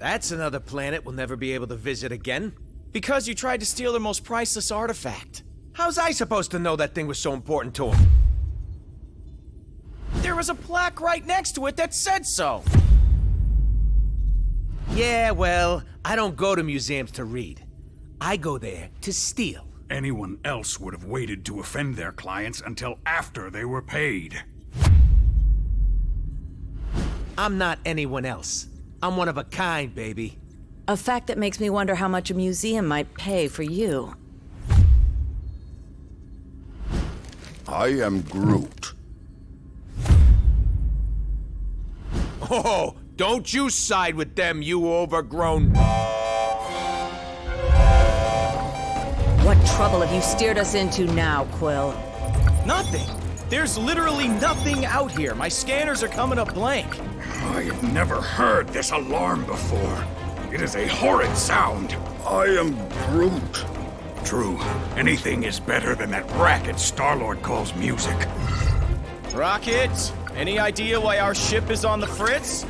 That's another planet we'll never be able to visit again. Because you tried to steal their most priceless artifact. How's I supposed to know that thing was so important to him? There was a plaque right next to it that said so. Yeah, well, I don't go to museums to read. I go there to steal. Anyone else would have waited to offend their clients until after they were paid. I'm not anyone else. I'm one of a kind, baby. A fact that makes me wonder how much a museum might pay for you. I am Groot. Oh, don't you side with them, you overgrown... What trouble have you steered us into now, Quill? Nothing. There's literally nothing out here. My scanners are coming up blank. I have never heard this alarm before. It is a horrid sound. I am Groot. True, anything is better than that racket Star-Lord calls music. Rocket, any idea why our ship is on the fritz?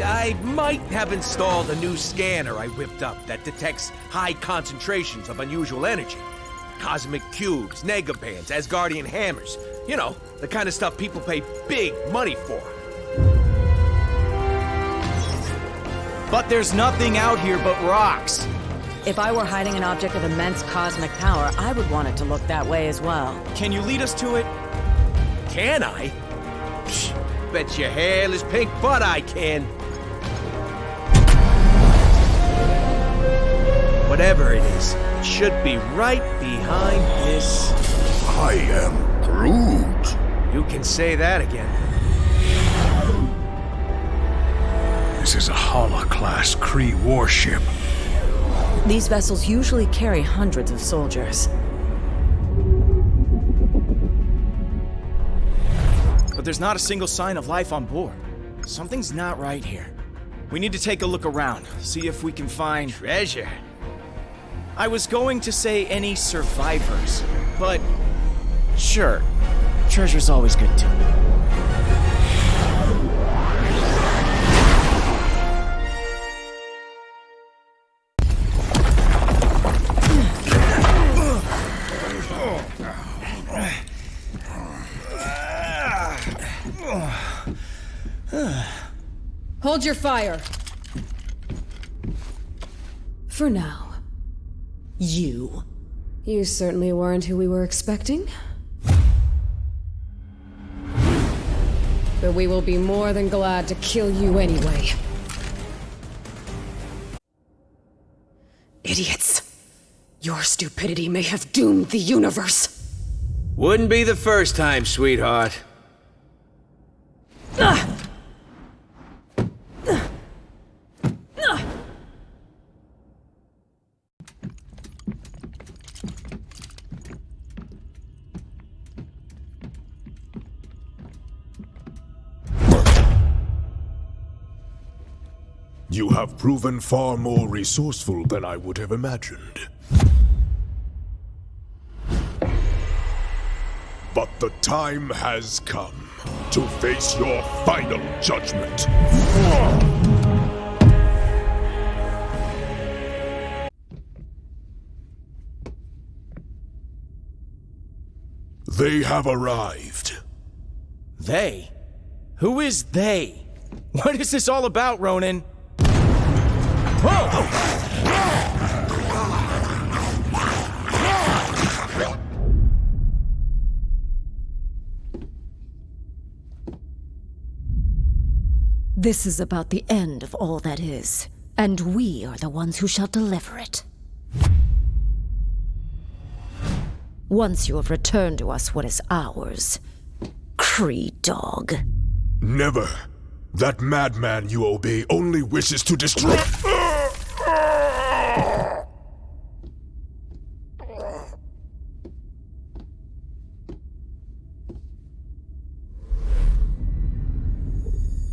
I might have installed a new scanner I whipped up that detects high concentrations of unusual energy. Cosmic cubes, negabands, Asgardian hammers. You know, the kind of stuff people pay big money for. But there's nothing out here but rocks. If I were hiding an object of immense cosmic power, I would want it to look that way as well. Can you lead us to it? Can I? Psh, bet your hairless pink butt I can. Whatever it is, it should be right behind this. I am Groot. You can say that again. This is a Hala-class Kree warship. These vessels usually carry hundreds of soldiers. But there's not a single sign of life on board. Something's not right here. We need to take a look around, see if we can find... Treasure. I was going to say any survivors, but... Sure, treasure's always good too. Hold your fire. For now. You. You certainly weren't who we were expecting. But we will be more than glad to kill you anyway. Idiots. Your stupidity may have doomed the universe. Wouldn't be the first time, sweetheart. You have proven far more resourceful than I would have imagined. But the time has come to face your final judgment. They have arrived. They? Who is they? What is this all about, Ronan? Whoa! This is about the end of all that is, and we are the ones who shall deliver it. Once you have returned to us what is ours, Kree dog. Never. That madman you obey only wishes to destroy—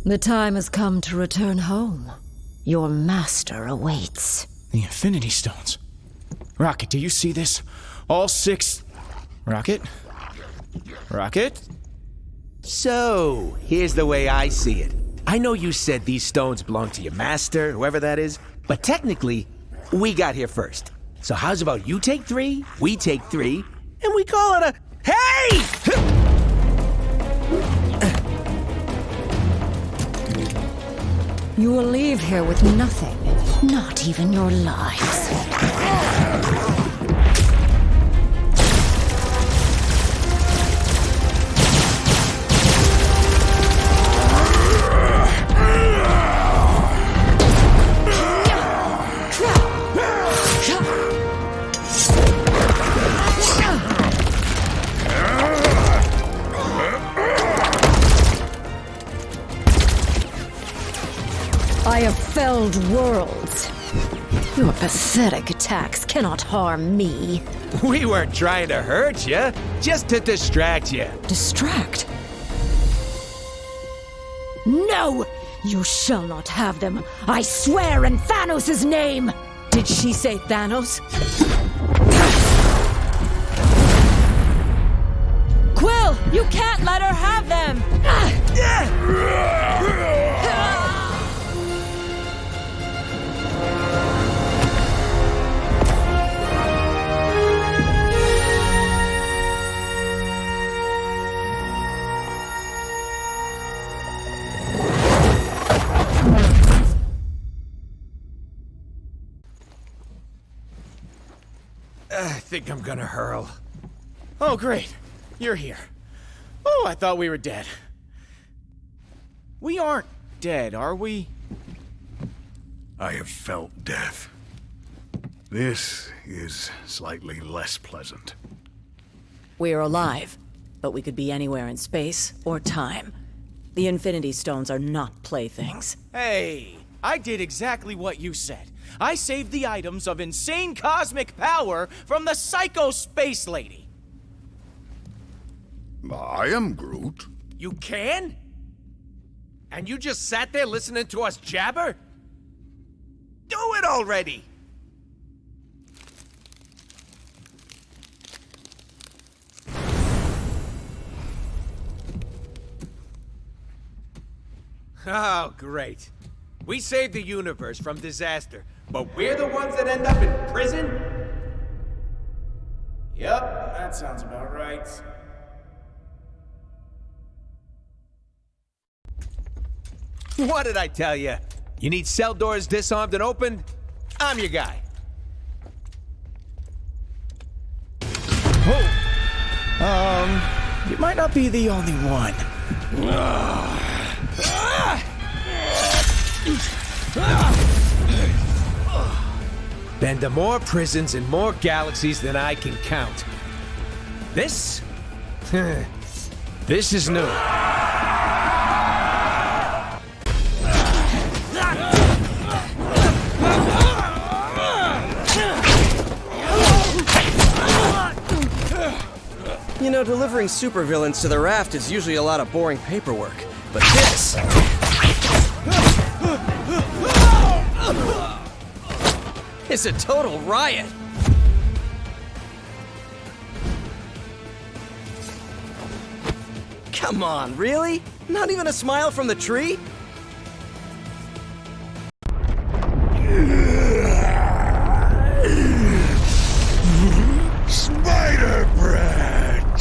The time has come to return home. Your master awaits. The Infinity Stones. Rocket, do you see this? All 6... Rocket? Rocket? So, here's the way I see it. I know you said these stones belong to your master, whoever that is, but technically, we got here first. So how's about you take 3, we take 3, and we call it a... Hey! You will leave here with nothing, not even your lives. I have felled worlds. Your pathetic attacks cannot harm me. We weren't trying to hurt you, just to distract you. Distract? No! You shall not have them. I swear in Thanos' name! Did she say Thanos? Quill, you can't let her have them! I think I'm gonna hurl. Oh, great. You're here. Oh, I thought we were dead. We aren't dead, are we? I have felt death. This is slightly less pleasant. We're alive, but we could be anywhere in space or time. The Infinity Stones are not playthings. Hey, I did exactly what you said. I saved the items of insane cosmic power from the Psycho Space Lady. I am Groot. You can? And you just sat there listening to us jabber? Do it already! Oh, great. We saved the universe from disaster, but we're the ones that end up in prison? Yep, that sounds about right. What did I tell you? You need cell doors disarmed and opened? I'm your guy. You might not be the only one. Been to more prisons and more galaxies than I can count. This? This is new. You know, delivering supervillains to the raft is usually a lot of boring paperwork. But this... is a total riot! Come on, really? Not even a smile from the tree? Spider Brat!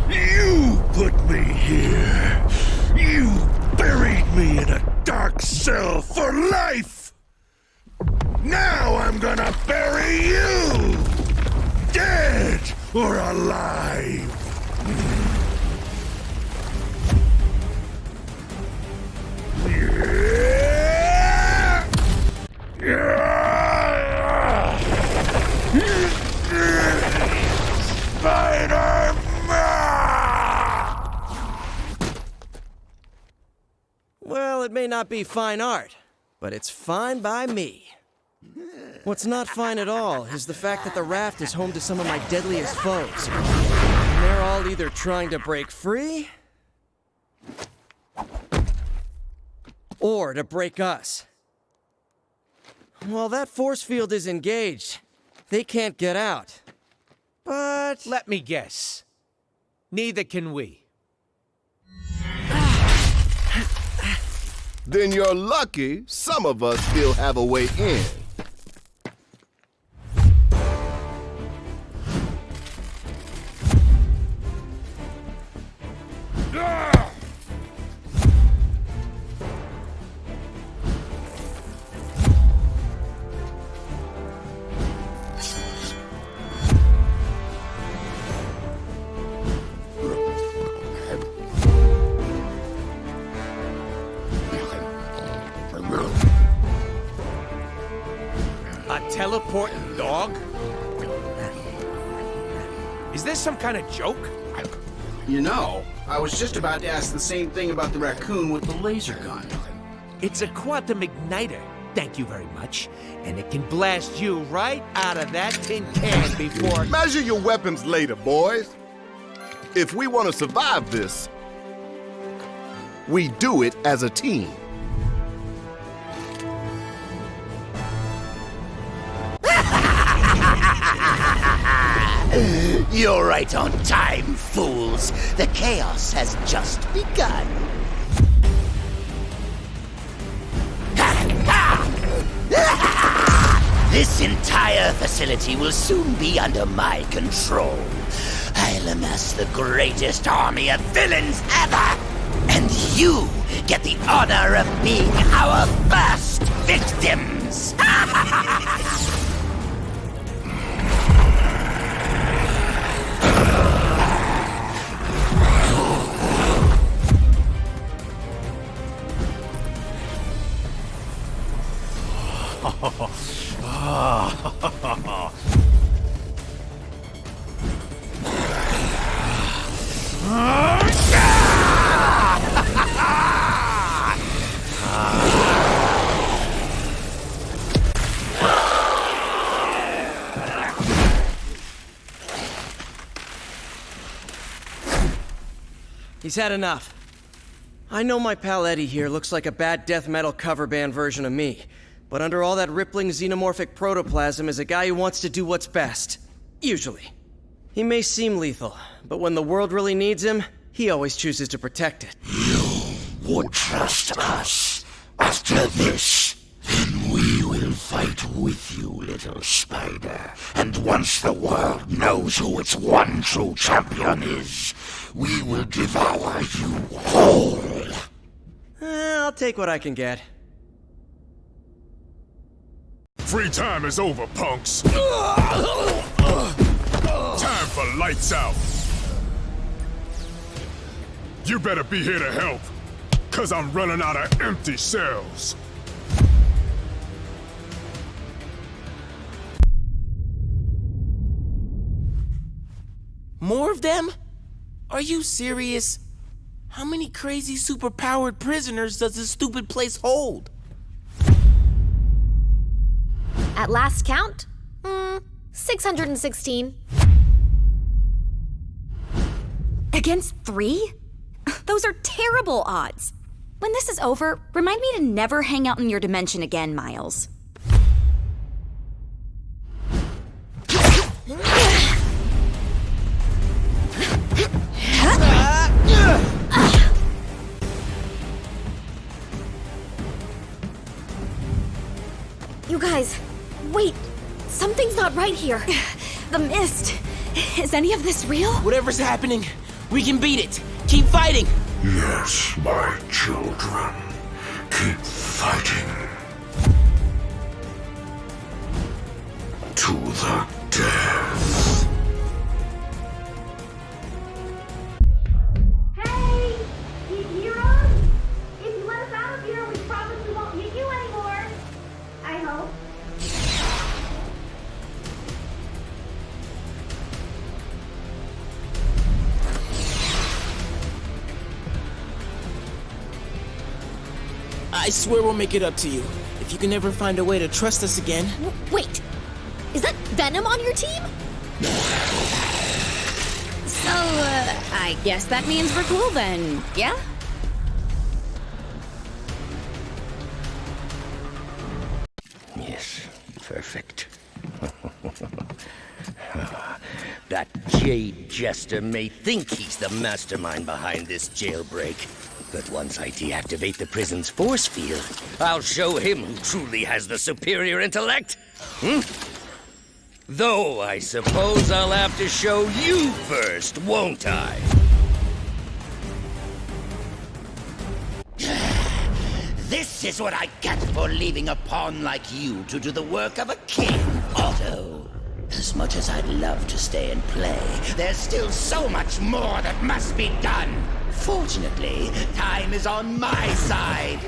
You put me here. You buried me in a dark cell for life! Now I'm gonna bury you! Dead or alive! Well, it may not be fine art, but it's fine by me. What's not fine at all is the fact that the raft is home to some of my deadliest foes. And they're all either trying to break free, or to break us. While that force field is engaged, they can't get out. But... let me guess. Neither can we. Then you're lucky some of us still have a way in. Teleporting dog? Is this some kind of joke? You know, I was just about to ask the same thing about the raccoon with the laser gun. It's a quantum igniter, thank you very much. And it can blast you right out of that tin can before... Measure your weapons later, boys. If we want to survive this, we do it as a team. You're right on time, fools. The chaos has just begun. This entire facility will soon be under my control. I'll amass the greatest army of villains ever. And you get the honor of being our first victims. He's had enough. I know my pal Eddie here looks like a bad death metal cover band version of me, but under all that rippling xenomorphic protoplasm is a guy who wants to do what's best. Usually. He may seem lethal, but when the world really needs him, he always chooses to protect it. You would trust us. After this, then we will fight with you, little spider. And once the world knows who its one true champion is, we will devour you whole. I'll take what I can get. Free time is over, punks. Time for lights out. You better be here to help, 'cause I'm running out of empty cells. More of them? Are you serious? How many crazy superpowered prisoners does this stupid place hold? At last count, 616. Against 3? Those are terrible odds. When this is over, remind me to never hang out in your dimension again, Miles. You guys, wait. Something's not right here. The mist. Is any of this real? Whatever's happening, we can beat it. Keep fighting. Yes, my children. Keep fighting. To the death. Hey! You hear us? If you let us out of here, we promise we won't hit you anymore. I hope. I swear we'll make it up to you. If you can ever find a way to trust us again. Wait, is that Venom on your team? So, I guess that means we're cool then, yeah? Yes, perfect. That jade jester may think he's the mastermind behind this jailbreak, But once I deactivate the prison's force field, I'll show him who truly has the superior intellect. Though I suppose I'll have to show you first, won't I? This is what I get for leaving a pawn like you to do the work of a king, Otto. As much as I'd love to stay and play, there's still so much more that must be done. Fortunately, time is on my side.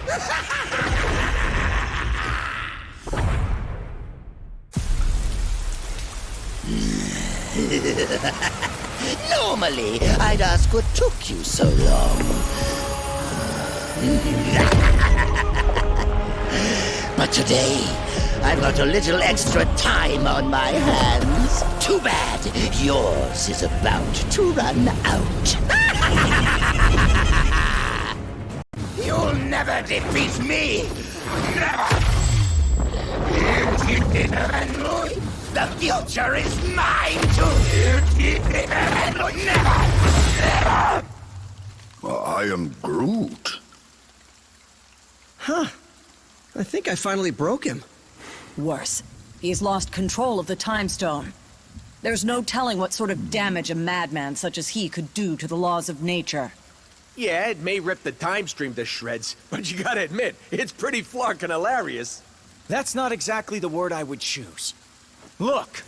Normally, I'd ask what took you so long. But today, I've got a little extra time on my hands. Too bad. Yours is about to run out. You'll never defeat me. Never. The future is mine to... Never. I am Groot. Huh. I think I finally broke him. Worse, he's lost control of the Time Stone. There's no telling what sort of damage a madman such as he could do to the laws of nature. Yeah, it may rip the time stream to shreds, but you gotta admit, it's pretty flarkin' hilarious. That's not exactly the word I would choose. Look!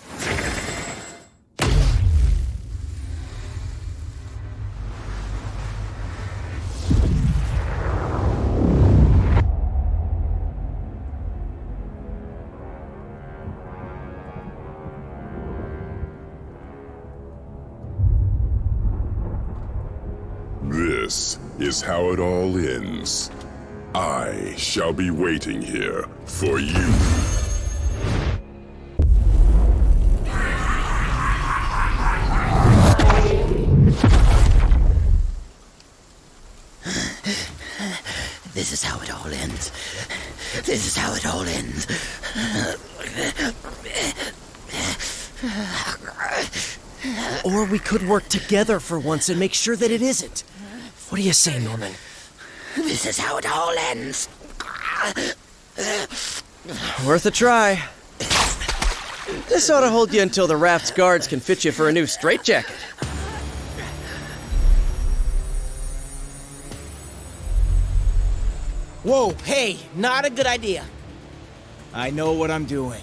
This is how it all ends. I shall be waiting here for you. This is how it all ends. This is how it all ends. Or we could work together for once and make sure that it isn't. What do you say, Norman? This is how it all ends. Worth a try. This ought to hold you until the raft's guards can fit you for a new straitjacket. Whoa, hey, not a good idea. I know what I'm doing.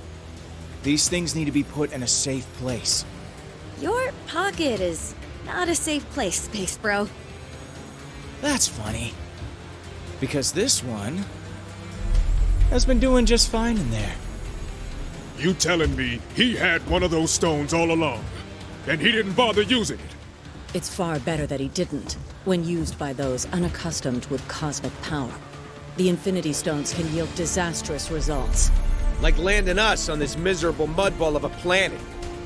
These things need to be put in a safe place. Your pocket is not a safe place, Space Bro. That's funny. Because this one has been doing just fine in there. You telling me he had one of those stones all along, and he didn't bother using it? It's far better that he didn't, when used by those unaccustomed with cosmic power. The Infinity Stones can yield disastrous results. Like landing us on this miserable mudball of a planet.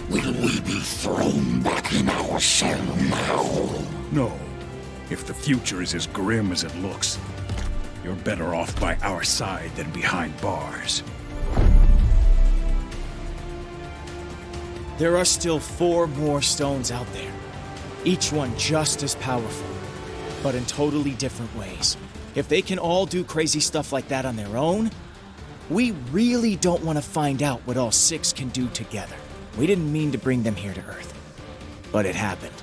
Will we be thrown back in our cell now? No. If the future is as grim as it looks, you're better off by our side than behind bars. There are still 4 more stones out there. Each one just as powerful, but in totally different ways. If they can all do crazy stuff like that on their own, we really don't want to find out what all 6 can do together. We didn't mean to bring them here to Earth, but it happened.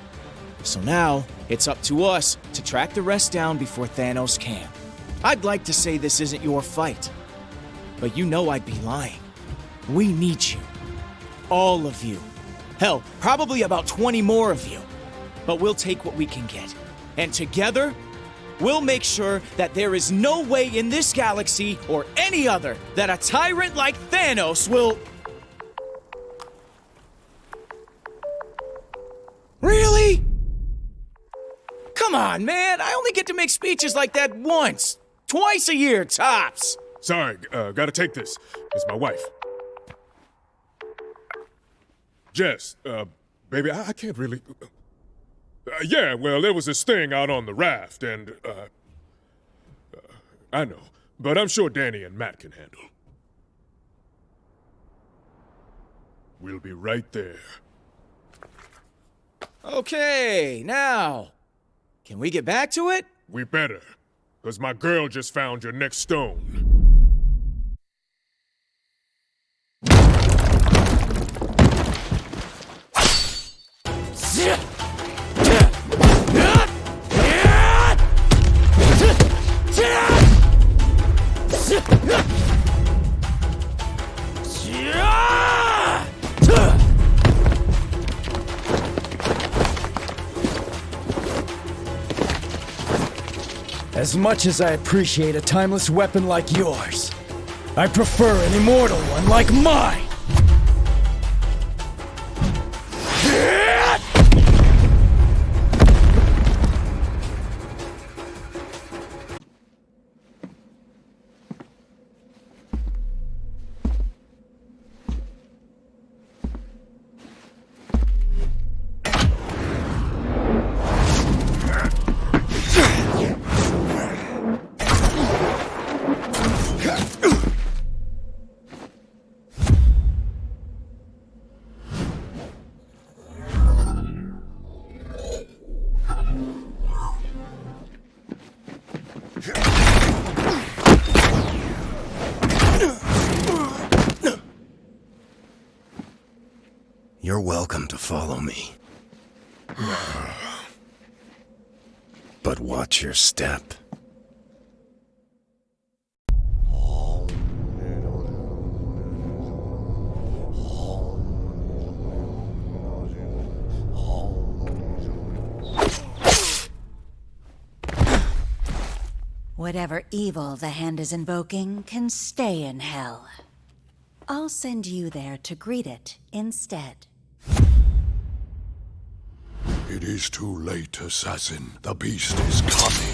So now, it's up to us to track the rest down before Thanos can. I'd like to say this isn't your fight, but you know I'd be lying. We need you. All of you. Hell, probably about 20 more of you. But we'll take what we can get. And together, we'll make sure that there is no way in this galaxy or any other that a tyrant like Thanos will... Really? Come on, man. I only get to make speeches like that once. Twice a year, tops. Sorry, gotta take this. It's my wife. Jess, baby, I can't really... yeah, well, there was this thing out on the raft, and, I know, but I'm sure Danny and Matt can handle. We'll be right there. Okay, now, can we get back to it? We better. because my girl just found your next stone. As much as I appreciate a timeless weapon like yours, I prefer an immortal one like mine! You're welcome to follow me. But watch your step. Whatever evil the hand is invoking can stay in hell. I'll send you there to greet it instead. It is too late, assassin. The beast is coming.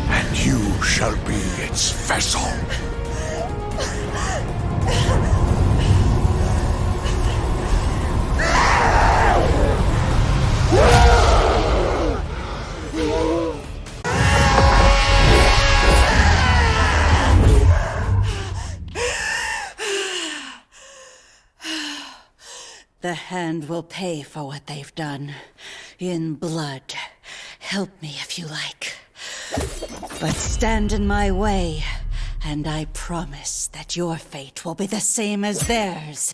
And you shall be its vessel. The hand will pay for what they've done. In blood. Help me if you like. But stand in my way, and I promise that your fate will be the same as theirs.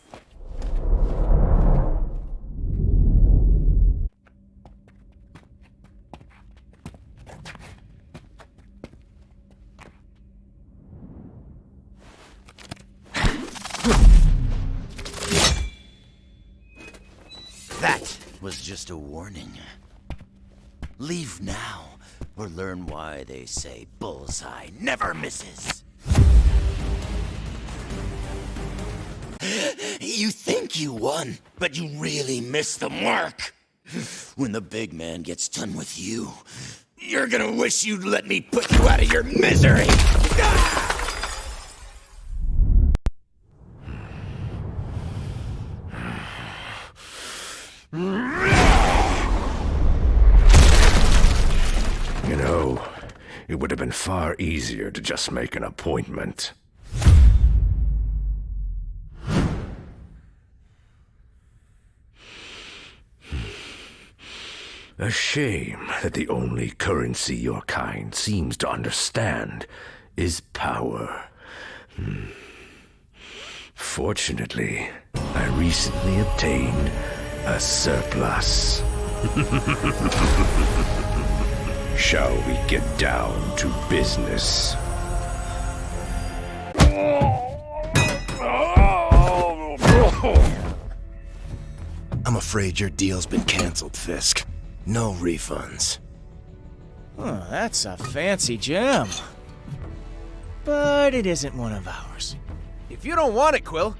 That was just a warning. Leave now, or learn why they say bullseye never misses. You think you won, but you really missed the mark. When the big man gets done with you, you're gonna wish you'd let me put you out of your misery. You know, it would have been far easier to just make an appointment. A shame that the only currency your kind seems to understand is power. Fortunately, I recently obtained a surplus. Shall we get down to business? I'm afraid your deal's been canceled, Fisk. No refunds. Oh, that's a fancy gem. But it isn't one of ours. If you don't want it, Quill,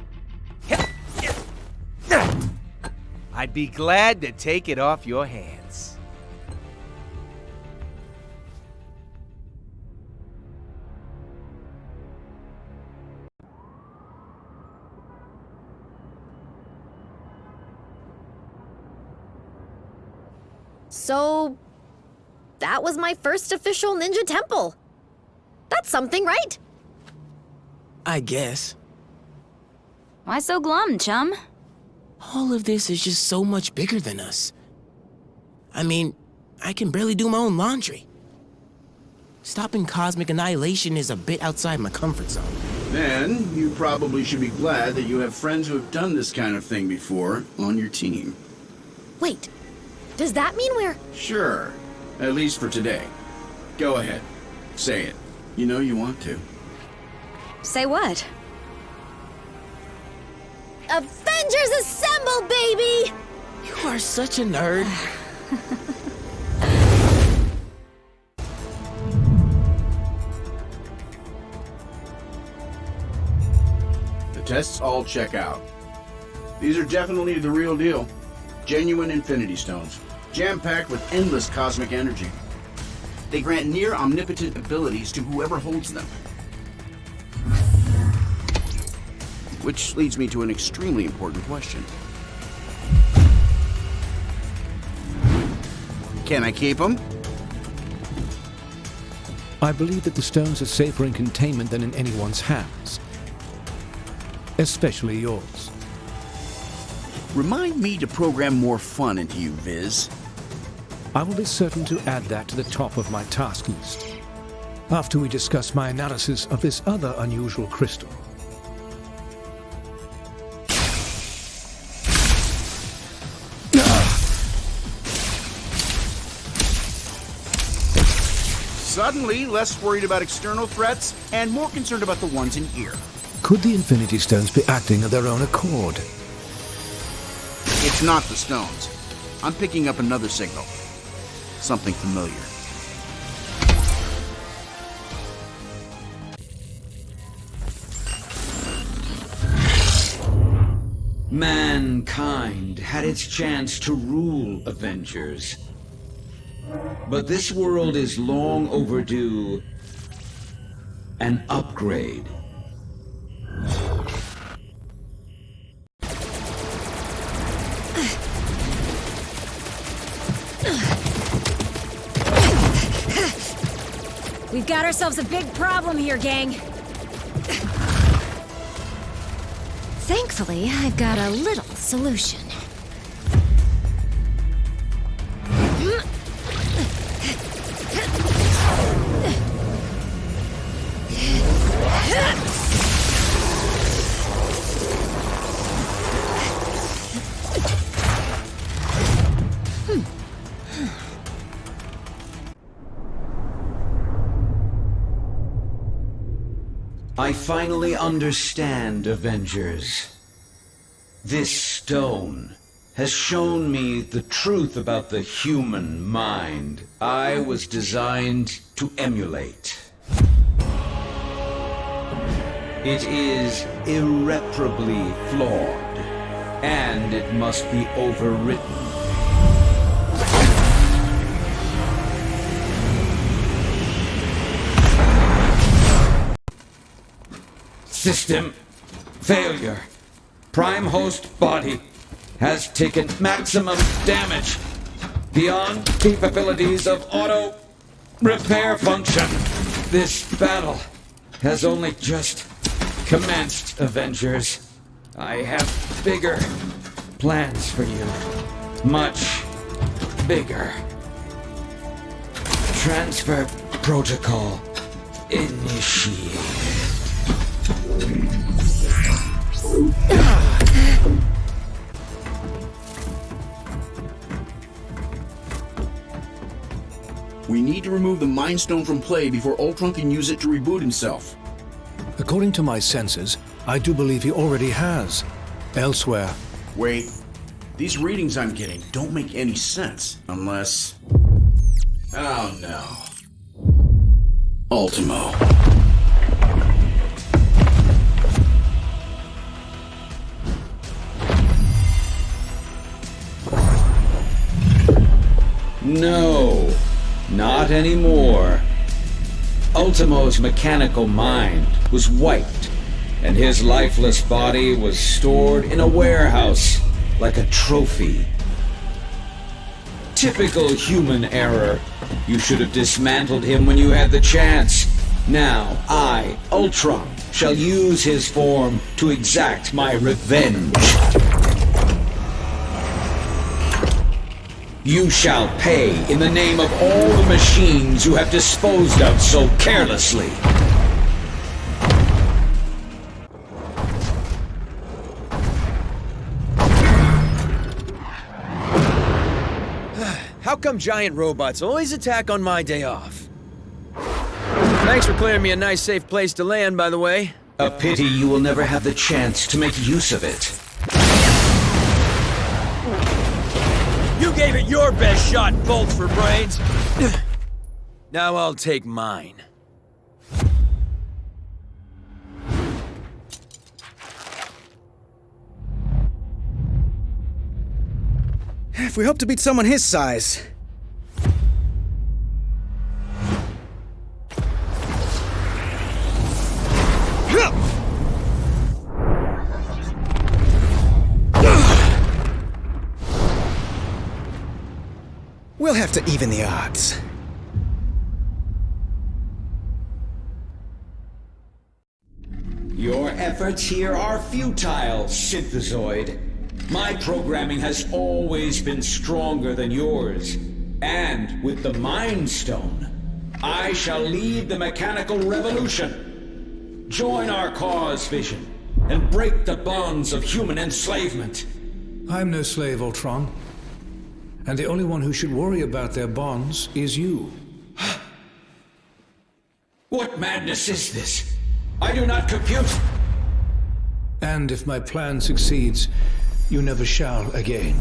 I'd be glad to take it off your hands. So, that was my first official ninja temple. That's something, right? I guess. Why so glum, chum? All of this is just so much bigger than us. I mean, I can barely do my own laundry. Stopping cosmic annihilation is a bit outside my comfort zone. Then, you probably should be glad that you have friends who have done this kind of thing before on your team. Wait, does that mean we're... Sure, at least for today. Go ahead, say it. You know you want to. Say what? Avengers Assemble, baby! You are such a nerd. The tests all check out. These are definitely the real deal. Genuine Infinity Stones, jam-packed with endless cosmic energy. They grant near omnipotent abilities to whoever holds them. Which leads me to an extremely important question. Can I keep them? I believe that the stones are safer in containment than in anyone's hands. Especially yours. Remind me to program more fun into you, Viz. I will be certain to add that to the top of my task list, after we discuss my analysis of this other unusual crystal. Suddenly, less worried about external threats and more concerned about the ones in here. Could the Infinity Stones be acting of their own accord? It's not the stones. I'm picking up another signal. Something familiar. Mankind had its chance to rule Avengers. But this world is long overdue an upgrade. We've got ourselves a big problem here, gang. Thankfully, I've got a little solution. I finally understand, Avengers. This stone has shown me the truth about the human mind I was designed to emulate. It is irreparably flawed, and it must be overwritten. System failure. Prime host body has taken maximum damage beyond capabilities of auto repair function. This battle has only just commenced, Avengers. I have bigger plans for you. Much bigger. Transfer protocol initiated. We need to remove the Mind Stone from play before Ultron can use it to reboot himself. According to my senses, I do believe he already has. Elsewhere. Wait. These readings I'm getting don't make any sense unless... Oh no. Ultimo. No, not anymore. Ultimo's mechanical mind was wiped, and his lifeless body was stored in a warehouse like a trophy. Typical human error. You should have dismantled him when you had the chance. Now, I, Ultron, shall use his form to exact my revenge. You shall pay in the name of all the machines you have disposed of so carelessly. How come giant robots always attack on my day off? Thanks for clearing me a nice safe place to land, by the way. A pity you will never have the chance to make use of it. You gave it your best shot, bolts for brains. Now I'll take mine. If we hope to beat someone his size. We'll have to even the odds. Your efforts here are futile, Synthezoid. My programming has always been stronger than yours. And with the Mind Stone, I shall lead the mechanical revolution. Join our cause, Vision, and break the bonds of human enslavement. I'm no slave, Ultron. And the only one who should worry about their bonds is you. What madness is this? I do not compute. And if my plan succeeds, you never shall again.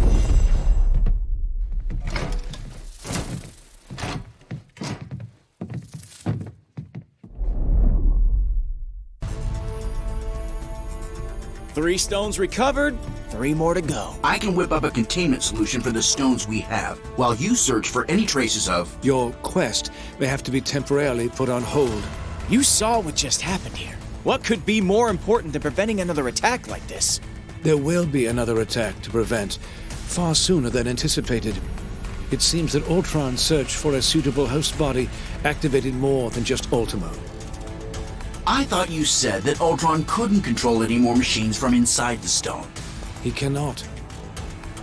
Three stones recovered, 3 more to go. I can whip up a containment solution for the stones we have, while you search for any traces of... Your quest may have to be temporarily put on hold. You saw what just happened here. What could be more important than preventing another attack like this? There will be another attack to prevent, far sooner than anticipated. It seems that Ultron's search for a suitable host body activated more than just Ultimo. I thought you said that Ultron couldn't control any more machines from inside the stone. He cannot.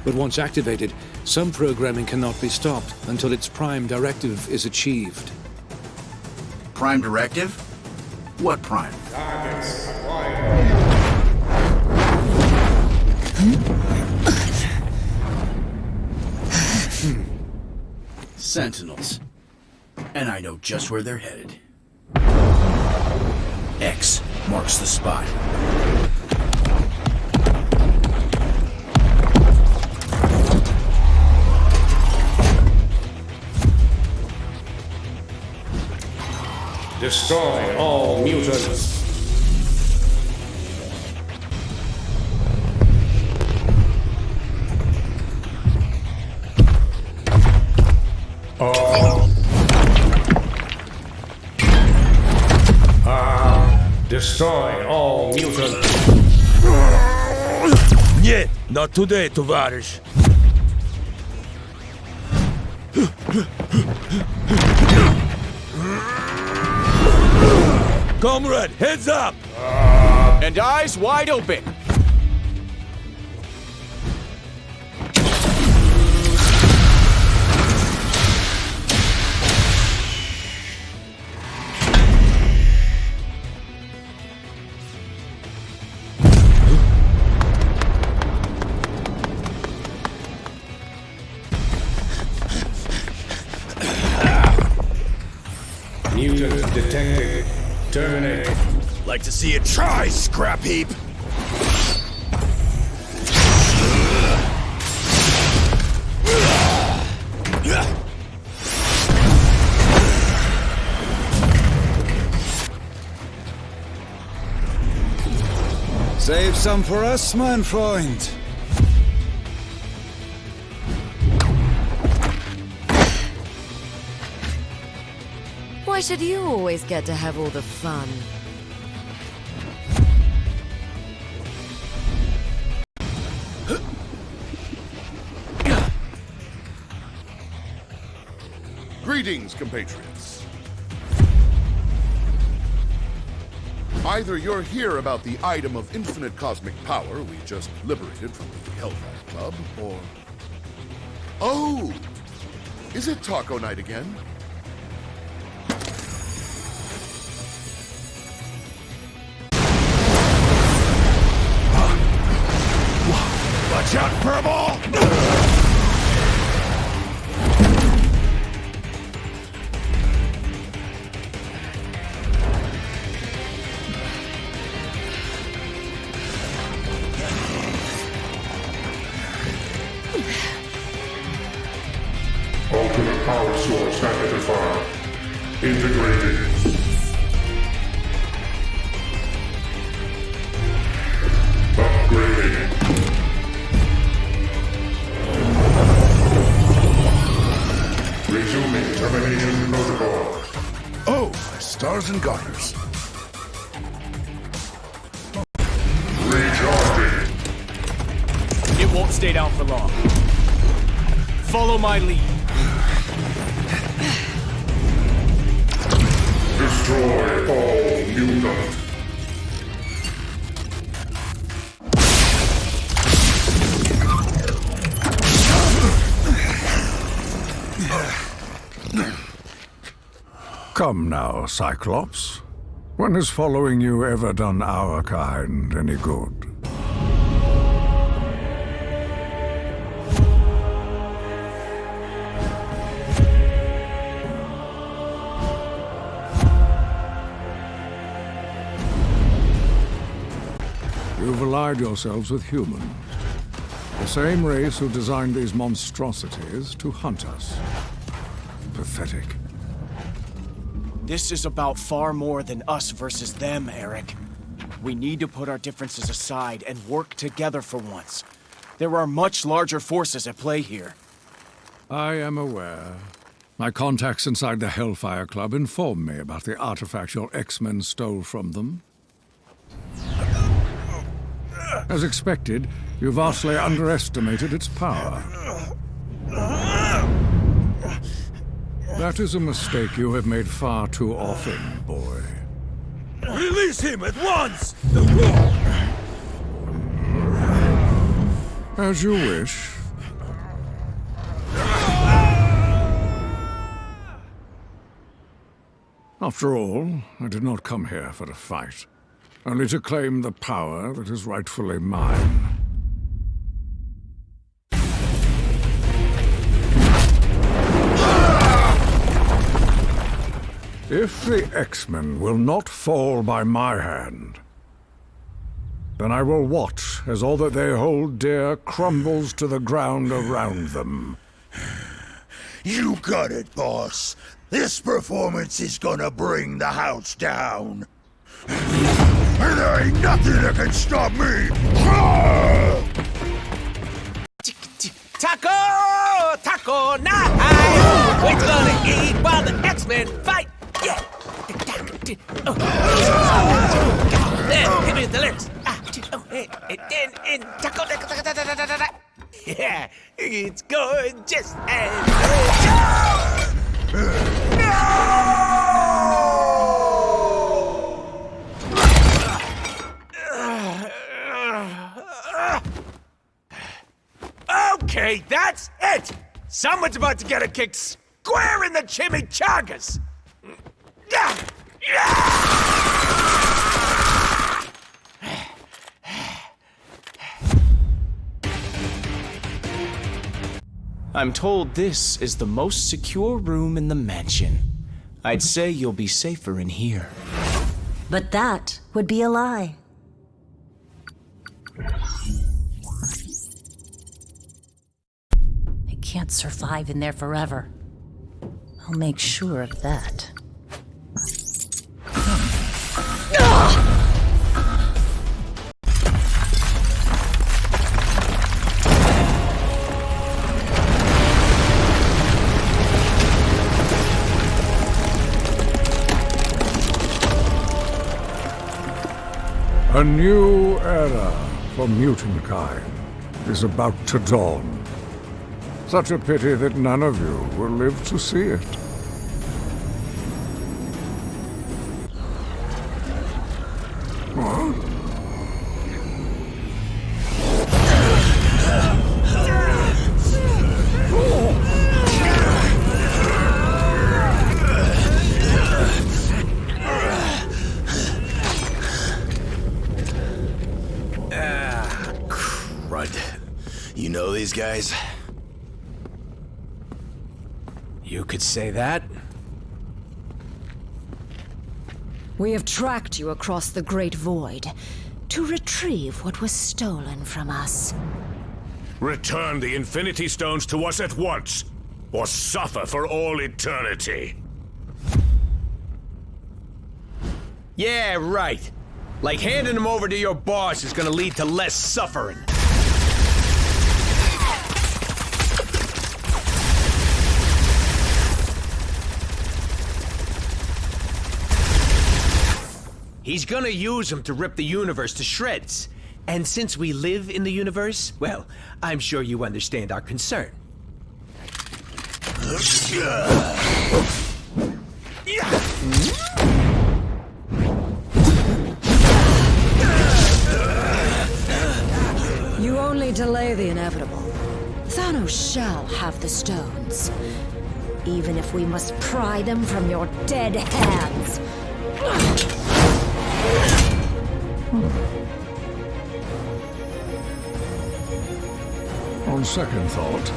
But once activated, some programming cannot be stopped until its prime directive is achieved. Prime directive? What prime? Targets acquired. Sentinels. And I know just where they're headed. X marks the spot. Destroy all mutants. Destroy all mutants. Нет, not today, товарищ. Comrade, heads up! And eyes wide open. Mutant detected. Terminate. Like to see you try, scrap heap! Save some for us, mein Freund. Why should you always get to have all the fun? Greetings, compatriots. Either you're here about the item of infinite cosmic power we just liberated from the Hellfire Club, or... Oh! Is it taco night again? Watch out, Furball! Ultimate power source identified. Integrated. Upgrading. Resuming termination protocol. Oh, my stars and garters. Recharging. It won't stay down for long. Follow my lead. Destroy all mutants. Come now, Cyclops. When has following you ever done our kind any good? You've allied yourselves with humans. The same race who designed these monstrosities to hunt us. Pathetic. This is about far more than us versus them, Eric. We need to put our differences aside and work together for once. There are much larger forces at play here. I am aware. My contacts inside the Hellfire Club informed me about the artifact your X-Men stole from them. As expected, you vastly underestimated its power. That is a mistake you have made far too often, boy. Release him at once! As you wish. After all, I did not come here for a fight, only to claim the power that is rightfully mine. If the X-Men will not fall by my hand, then I will watch as all that they hold dear crumbles to the ground around them. You got it, boss. This performance is gonna bring the house down. And there ain't nothing that can stop me! Taco! Taco night! We're gonna eat while the X-Men fight! Yeah! There, give me the lyrics. And taco, yeah, it's gorgeous and Okay, that's it! Someone's about to get a kick square in the chimichangas! I'm told this is the most secure room in the mansion. I'd say you'll be safer in here. But that would be a lie. I can't survive in there forever. I'll make sure of that. A new era for mutant kind is about to dawn. Such a pity that none of you will live to see it. know these guys? You could say that. We have tracked you across the Great Void to retrieve what was stolen from us. Return the Infinity Stones to us at once, or suffer for all eternity. Yeah, right. Like handing them over to your boss is gonna lead to less suffering. He's gonna use them to rip the universe to shreds. And since we live in the universe, well, I'm sure you understand our concern. You only delay the inevitable. Thanos shall have the stones, even if we must pry them from your dead hands. On second thought,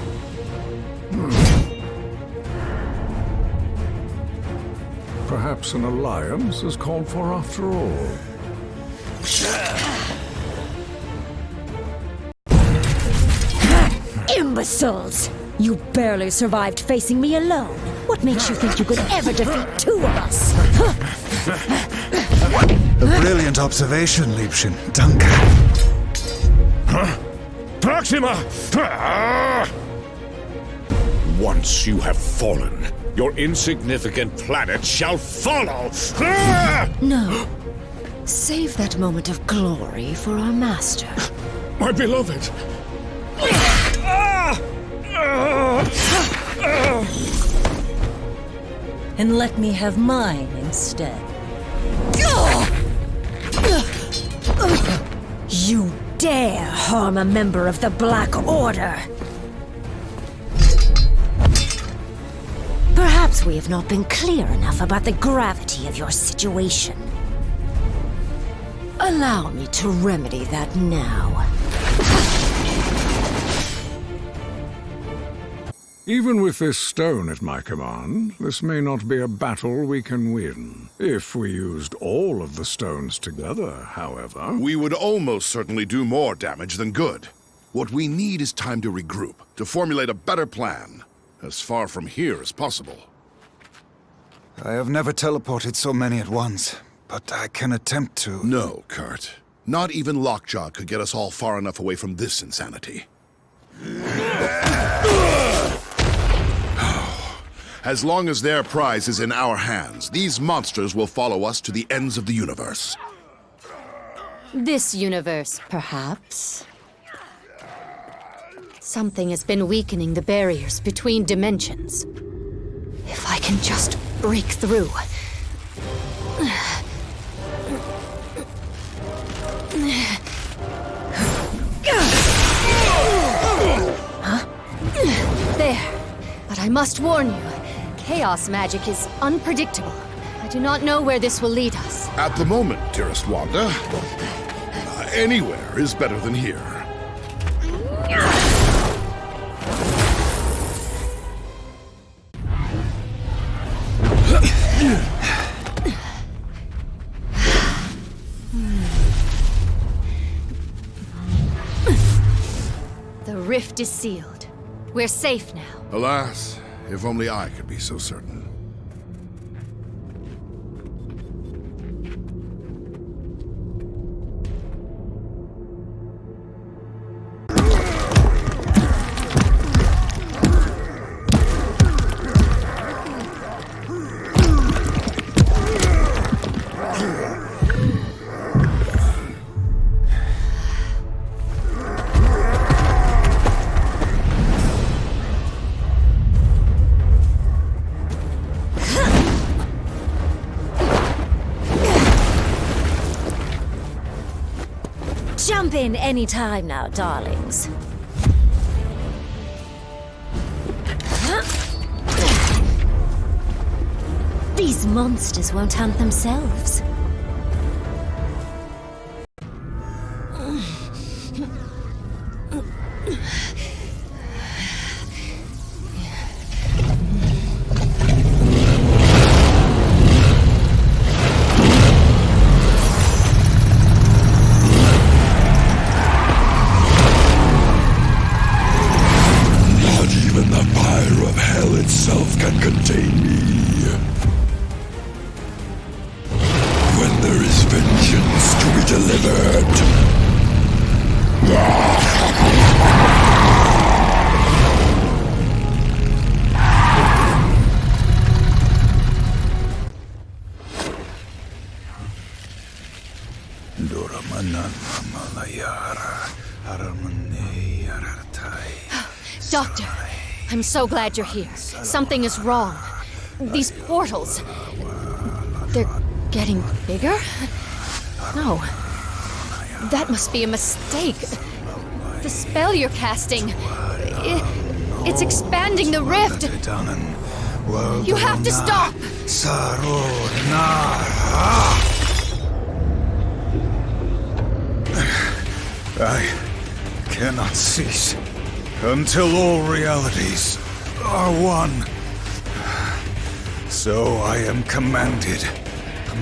perhaps an alliance is called for after all. Imbeciles! You barely survived facing me alone. What makes you think you could ever defeat two of us? A brilliant observation, Liebchen. Danke. Proxima! Once you have fallen, your insignificant planet shall follow! No. Save that moment of glory for our master. My beloved! And let me have mine instead. You dare harm a member of the Black Order! Perhaps we have not been clear enough about the gravity of your situation. Allow me to remedy that now. Even with this stone at my command, this may not be a battle we can win. If we used all of the stones together, however... We would almost certainly do more damage than good. What we need is time to regroup, to formulate a better plan, as far from here as possible. I have never teleported so many at once, but I can attempt to... No, Kurt. Not even Lockjaw could get us all far enough away from this insanity. As long as their prize is in our hands, these monsters will follow us to the ends of the universe. This universe, perhaps. Something has been weakening the barriers between dimensions. If I can just break through. Huh? There. But I must warn you, chaos magic is unpredictable. I do not know where this will lead us. At the moment, dearest Wanda, anywhere is better than here. The rift is sealed. We're safe now. Alas, if only I could be so certain. Jump in any time now, darlings. These monsters won't hunt themselves. itself can contain me. When there is vengeance to be delivered. Doctor, I'm so glad you're here. Something is wrong. These portals... they're getting bigger? No. That must be a mistake. The spell you're casting... it's expanding the rift. You have to stop! I cannot cease until all realities are one. So I am commanded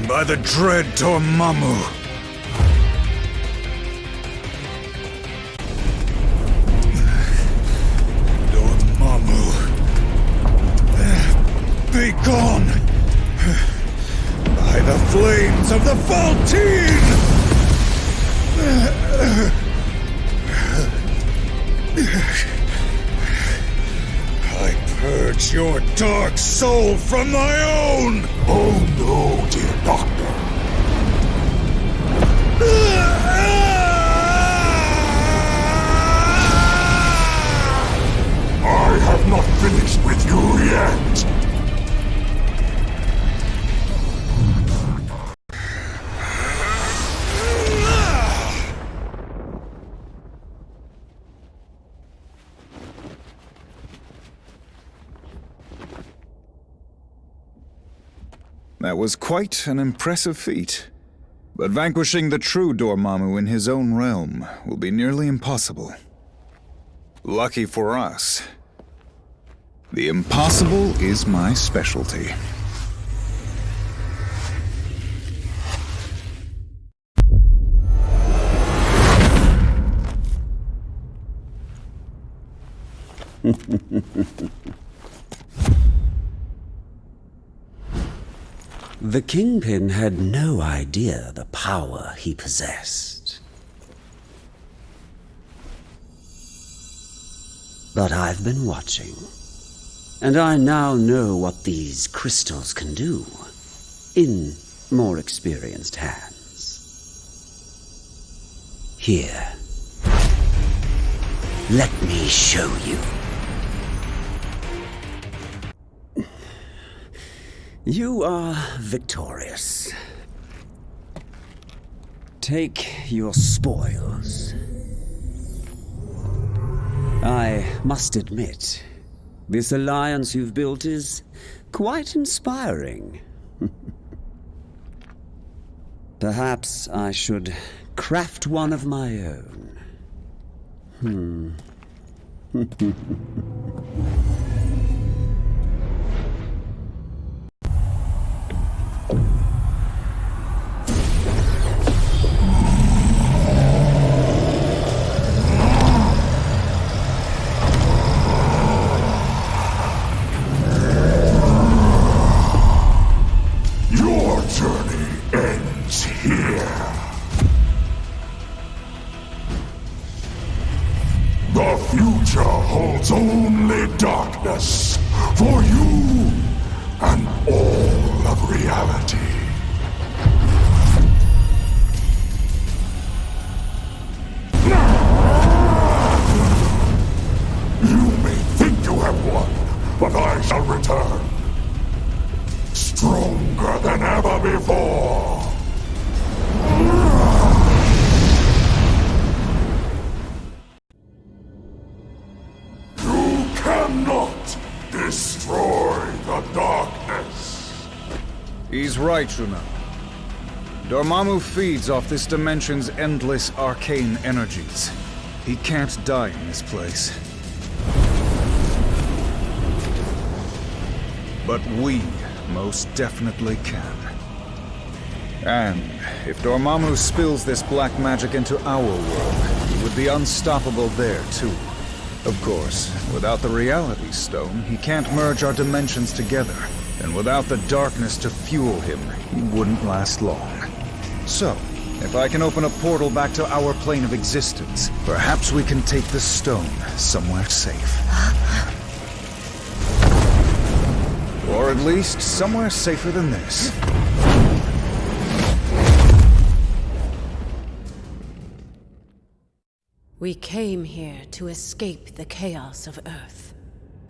by the dread Dormammu. Dormammu, be gone by the flames of the Faltine! I purge your dark soul from my own! Oh no, dear doctor. I have not finished with you yet. That was quite an impressive feat. But vanquishing the true Dormammu in his own realm will be nearly impossible. Lucky for us, the impossible is my specialty. The Kingpin had no idea the power he possessed. But I've been watching, and I now know what these crystals can do in more experienced hands. Here, let me show you. You are victorious. Take your spoils. I must admit, this alliance you've built is quite inspiring. Perhaps I should craft one of my own. The future holds only darkness for you and all of reality. You may think you have won, but I shall return. Stronger than ever before. Cannot destroy the darkness. He's right, Shuna. Dormammu feeds off this dimension's endless arcane energies. He can't die in this place. But we most definitely can. And if Dormammu spills this black magic into our world, he would be unstoppable there, too. Of course, without the Reality Stone, he can't merge our dimensions together. And without the darkness to fuel him, he wouldn't last long. So, if I can open a portal back to our plane of existence, perhaps we can take the stone somewhere safe. Or at least somewhere safer than this. We came here to escape the chaos of Earth.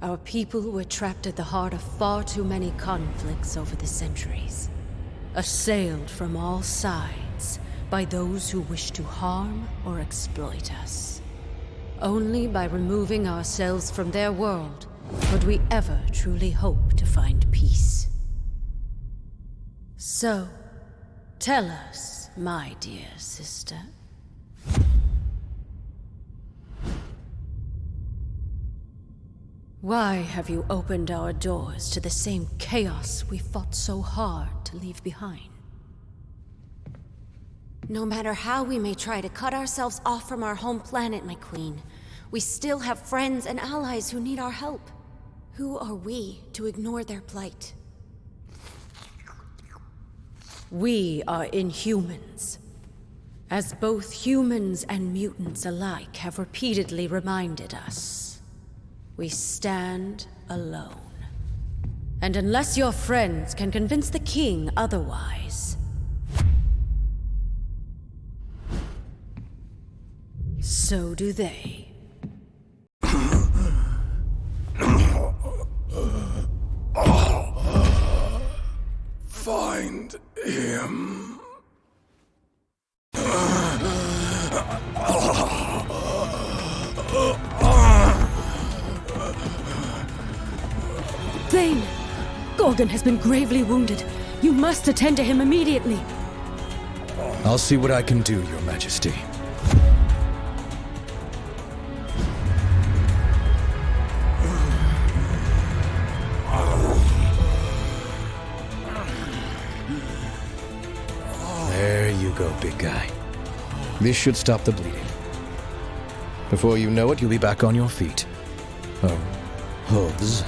Our people were trapped at the heart of far too many conflicts over the centuries. Assailed from all sides by those who wish to harm or exploit us. Only by removing ourselves from their world could we ever truly hope to find peace. So, tell us, my dear sister. Why have you opened our doors to the same chaos we fought so hard to leave behind? No matter how we may try to cut ourselves off from our home planet, my queen, we still have friends and allies who need our help. Who are we to ignore their plight? We are Inhumans. As both humans and mutants alike have repeatedly reminded us. We stand alone. And unless your friends can convince the king otherwise, so do they. Find him. Thane! Gorgon has been gravely wounded. You must attend to him immediately. I'll see what I can do, Your Majesty. There you go, big guy. This should stop the bleeding. Before you know it, you'll be back on your feet. Oh, hooves.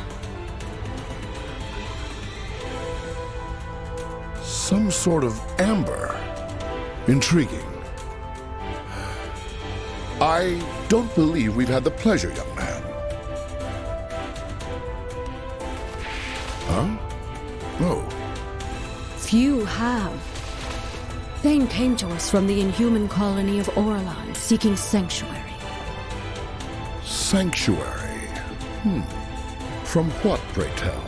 Some sort of amber. Intriguing. I don't believe we've had the pleasure, young man. Huh? No. Few have. Thane came to us from the Inhuman colony of Orlan, seeking sanctuary. Sanctuary? From what, pray tell?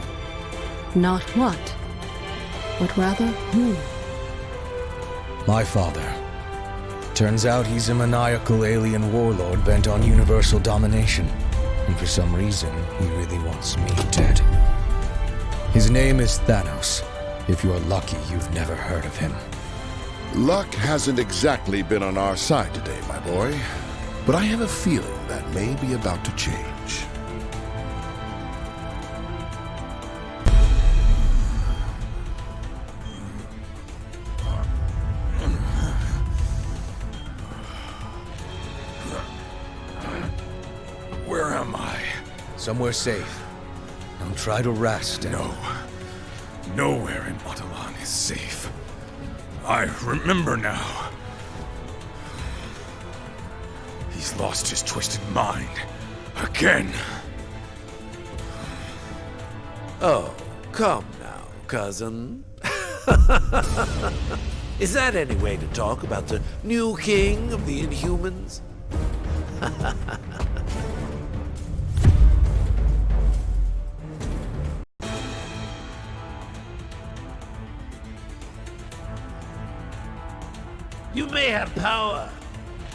Not what, but rather who. My father. Turns out he's a maniacal alien warlord bent on universal domination. And for some reason, he really wants me dead. His name is Thanos. If you're lucky, you've never heard of him. Luck hasn't exactly been on our side today, my boy. But I have a feeling that may be about to change. Where am I? Somewhere safe. Now try to rest and... No. Nowhere in Atalan is safe. I remember now. He's lost his twisted mind. Again. Oh, come now, cousin. Is that any way to talk about the new king of the Inhumans? You may have power,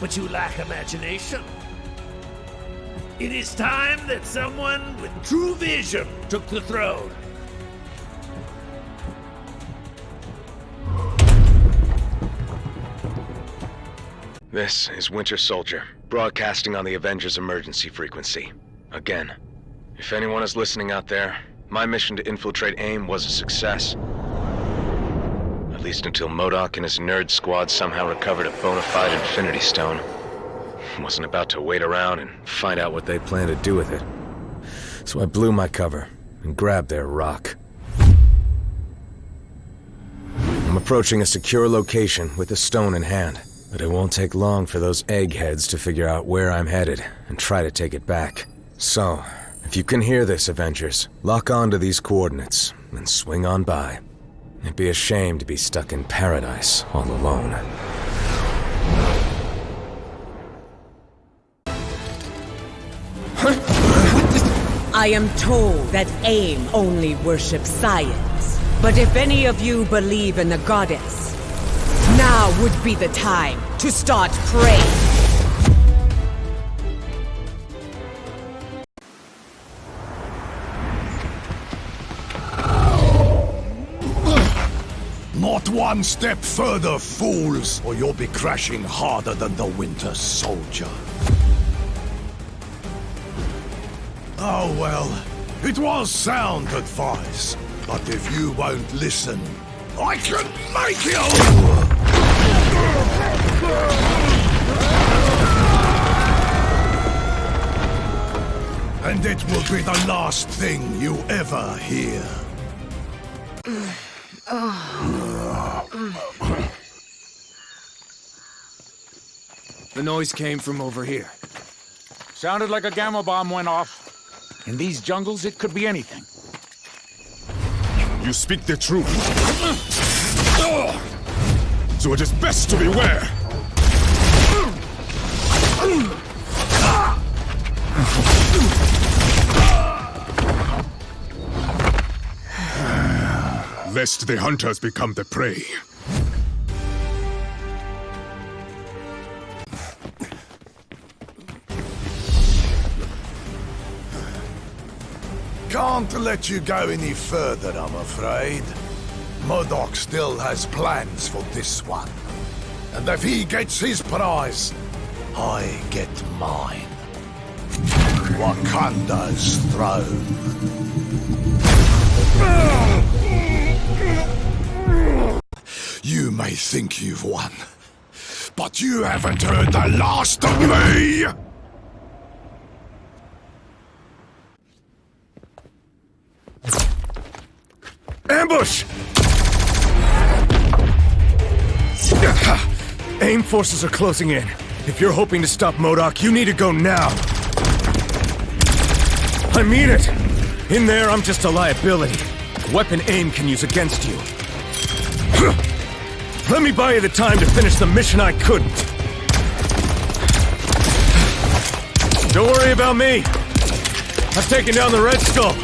but you lack imagination. It is time that someone with true vision took the throne. This is Winter Soldier, broadcasting on the Avengers emergency frequency. Again, if anyone is listening out there, my mission to infiltrate AIM was a success. At least until MODOK and his nerd squad somehow recovered a bona fide Infinity Stone. Wasn't about to wait around and find out what they plan to do with it. So I blew my cover and grabbed their rock. I'm approaching a secure location with the stone in hand, but it won't take long for those eggheads to figure out where I'm headed and try to take it back. So, if you can hear this, Avengers, lock on to these coordinates and swing on by. It'd be a shame to be stuck in paradise all alone. I am told that AIM only worships science. But if any of you believe in the goddess, now would be the time to start praying. Not one step further, fools, or you'll be crashing harder than the Winter Soldier. Oh well, it was sound advice, but if you won't listen, I can make you! And it will be the last thing you ever hear. The noise came from over here. Sounded like a gamma bomb went off. In these jungles, it could be anything. You speak the truth. So it is best to beware. Lest the hunters become the prey. Can't let you go any further, I'm afraid. MODOK still has plans for this one. And if he gets his prize, I get mine. Wakanda's throne. You may think you've won, but you haven't heard the last of me! Ambush! AIM forces are closing in. If you're hoping to stop MODOK, you need to go now. I mean it! In there, I'm just a liability. A weapon AIM can use against you. Let me buy you the time to finish the mission I couldn't. Don't worry about me. I've taken down the Red Skull.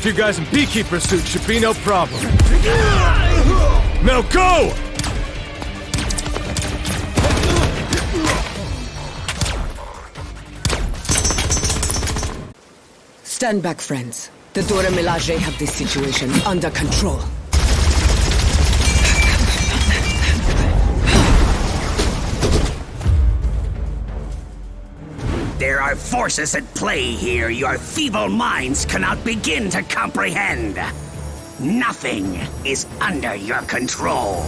You guys in beekeeper suits should be no problem. Now go! Stand back, friends. The Dora Milaje have this situation under control. There are forces at play here your feeble minds cannot begin to comprehend. Nothing is under your control.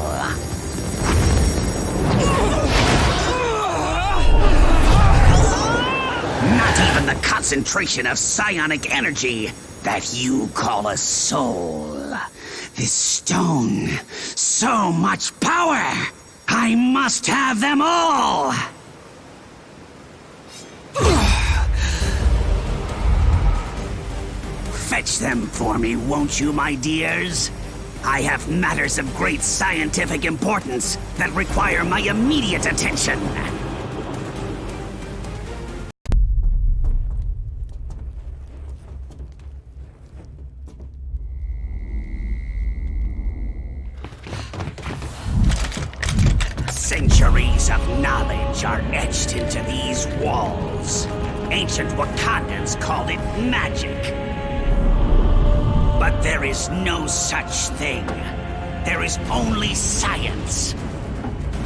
Not even the concentration of psionic energy that you call a soul. This stone, so much power! I must have them all! Fetch them for me, won't you, my dears? I have matters of great scientific importance that require my immediate attention. Centuries of knowledge are etched into these walls. Ancient Wakandans called it magic. But there is no such thing. There is only science.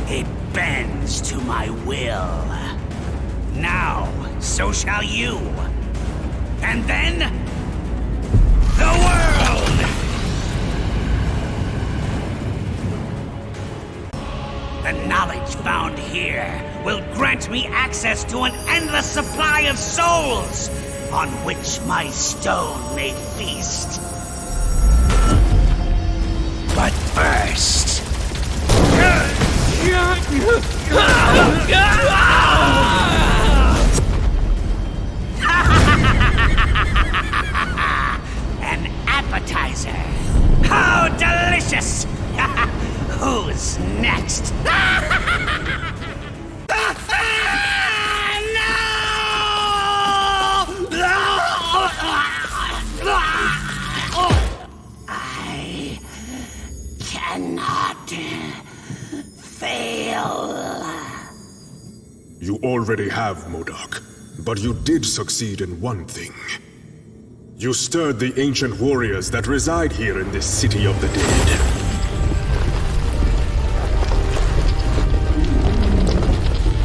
It bends to my will. Now, so shall you. And then, the world! The knowledge found here will grant me access to an endless supply of souls, on which my stone may feast. But first... An appetizer! How delicious! Who's next? I cannot fail. You already have, MODOK, but you did succeed in one thing. You stirred the ancient warriors that reside here in this city of the dead.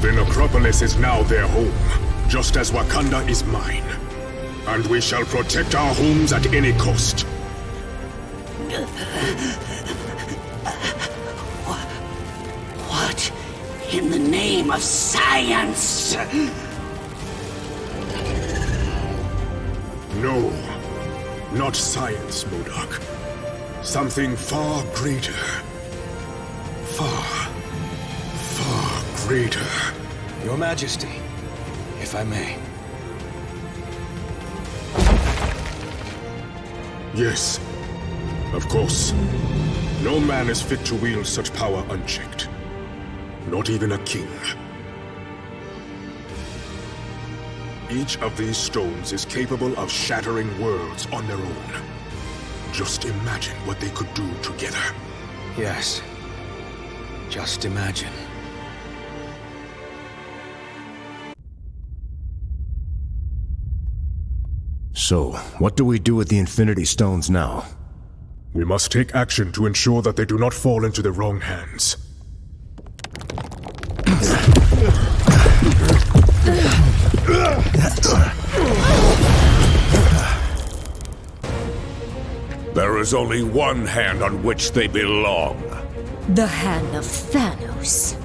The necropolis is now their home, just as Wakanda is mine. And we shall protect our homes at any cost. What in the name of science? No, not science, MODOK. Something far greater. Far greater. Your Majesty, if I may. Yes, of course. No man is fit to wield such power unchecked. Not even a king. Each of these stones is capable of shattering worlds on their own. Just imagine what they could do together. Yes. Just imagine. So, what do we do with the Infinity Stones now? We must take action to ensure that they do not fall into the wrong hands. There is only one hand on which they belong. The hand of Thanos.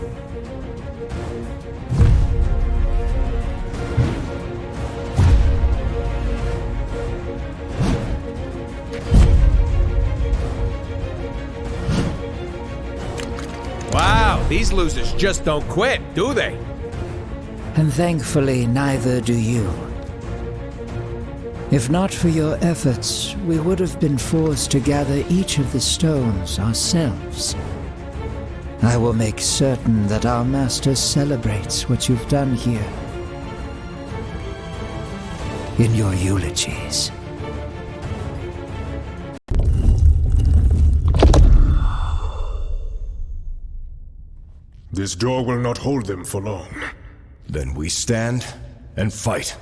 Wow, these losers just don't quit, do they? And thankfully, neither do you. If not for your efforts, we would have been forced to gather each of the stones ourselves. I will make certain that our master celebrates what you've done here. In your eulogies. This door will not hold them for long. Then we stand and fight.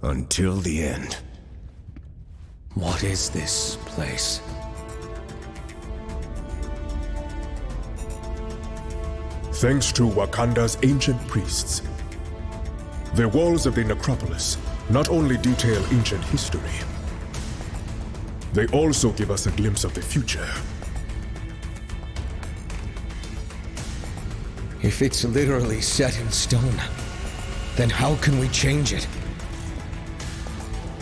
Until the end. What is this place? Thanks to Wakanda's ancient priests. The walls of the necropolis not only detail ancient history, they also give us a glimpse of the future. If it's literally set in stone, then how can we change it?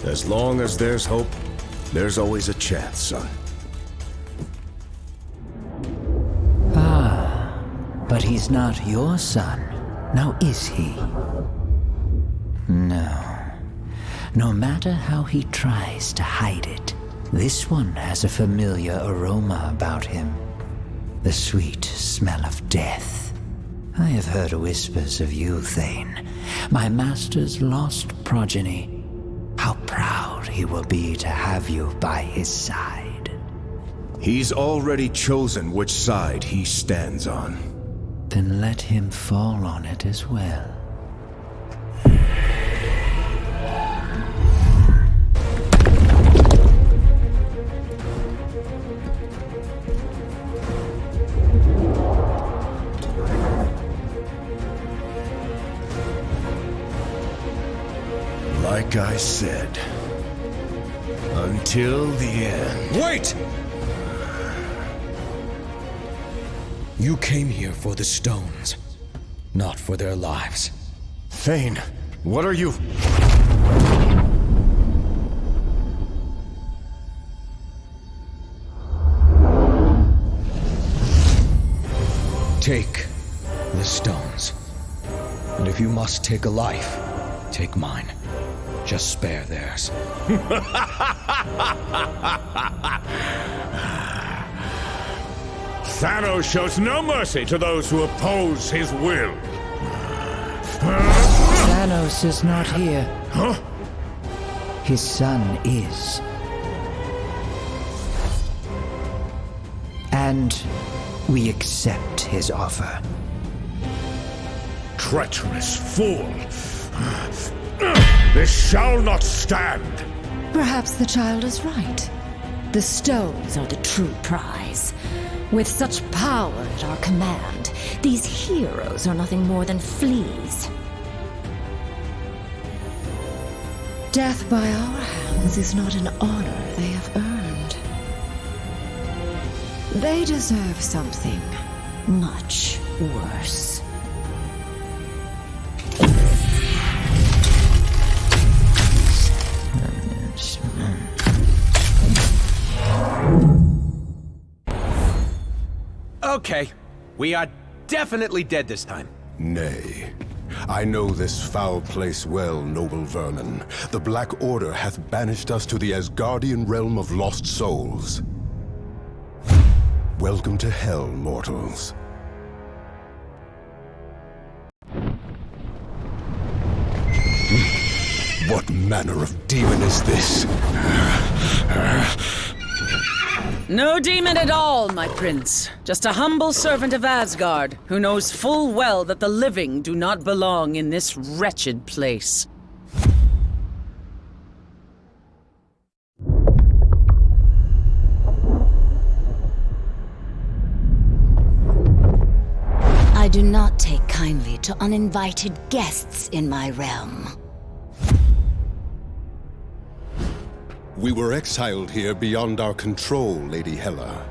As long as there's hope, there's always a chance, son. Ah, but he's not your son, now is he? No. No matter how he tries to hide it, this one has a familiar aroma about him. The sweet smell of death. I have heard whispers of you, Thane, my master's lost progeny. How proud he will be to have you by his side. He's already chosen which side he stands on. Then let him fall on it as well. Like I said, until the end. Wait! You came here for the stones, not for their lives. Thane, what are you... Take the stones. And if you must take a life, take mine. Just spare theirs. Thanos shows no mercy to those who oppose his will. Thanos is not here. Huh? His son is. And we accept his offer. Treacherous fool! This shall not stand! Perhaps the child is right. The stones are the true prize. With such power at our command, these heroes are nothing more than fleas. Death by our hands is not an honor they have earned. They deserve something much worse. Okay, we are definitely dead this time. Nay. I know this foul place well, noble vermin. The Black Order hath banished us to the Asgardian realm of lost souls. Welcome to hell, mortals. What manner of demon is this? No demon at all, my prince. Just a humble servant of Asgard, who knows full well that the living do not belong in this wretched place. I do not take kindly to uninvited guests in my realm. We were exiled here beyond our control, Lady Hela.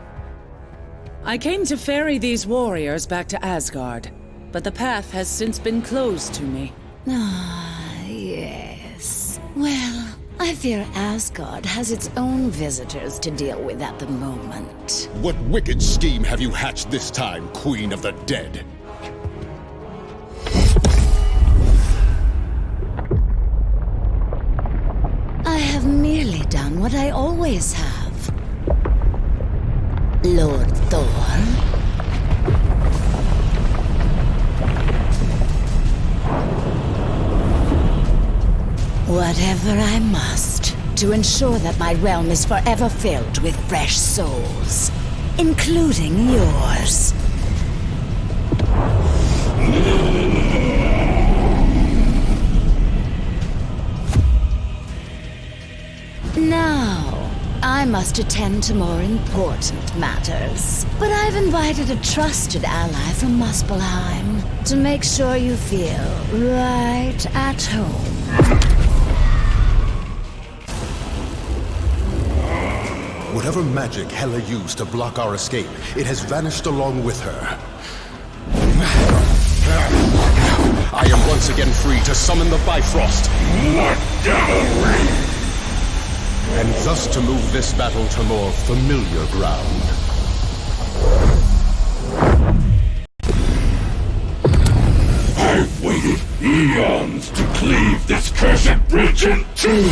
I came to ferry these warriors back to Asgard, but the path has since been closed to me. Ah, yes. Well, I fear Asgard has its own visitors to deal with at the moment. What wicked scheme have you hatched this time, Queen of the Dead? I have merely done what I always have. Lord Thor. Whatever I must to ensure that my realm is forever filled with fresh souls, including yours. Now, I must attend to more important matters. But I've invited a trusted ally from Muspelheim to make sure you feel right at home. Whatever magic Hela used to block our escape, it has vanished along with her. I am once again free to summon the Bifrost. What devilry! And thus to move this battle to more familiar ground. I've waited eons to cleave this cursed bridge in two.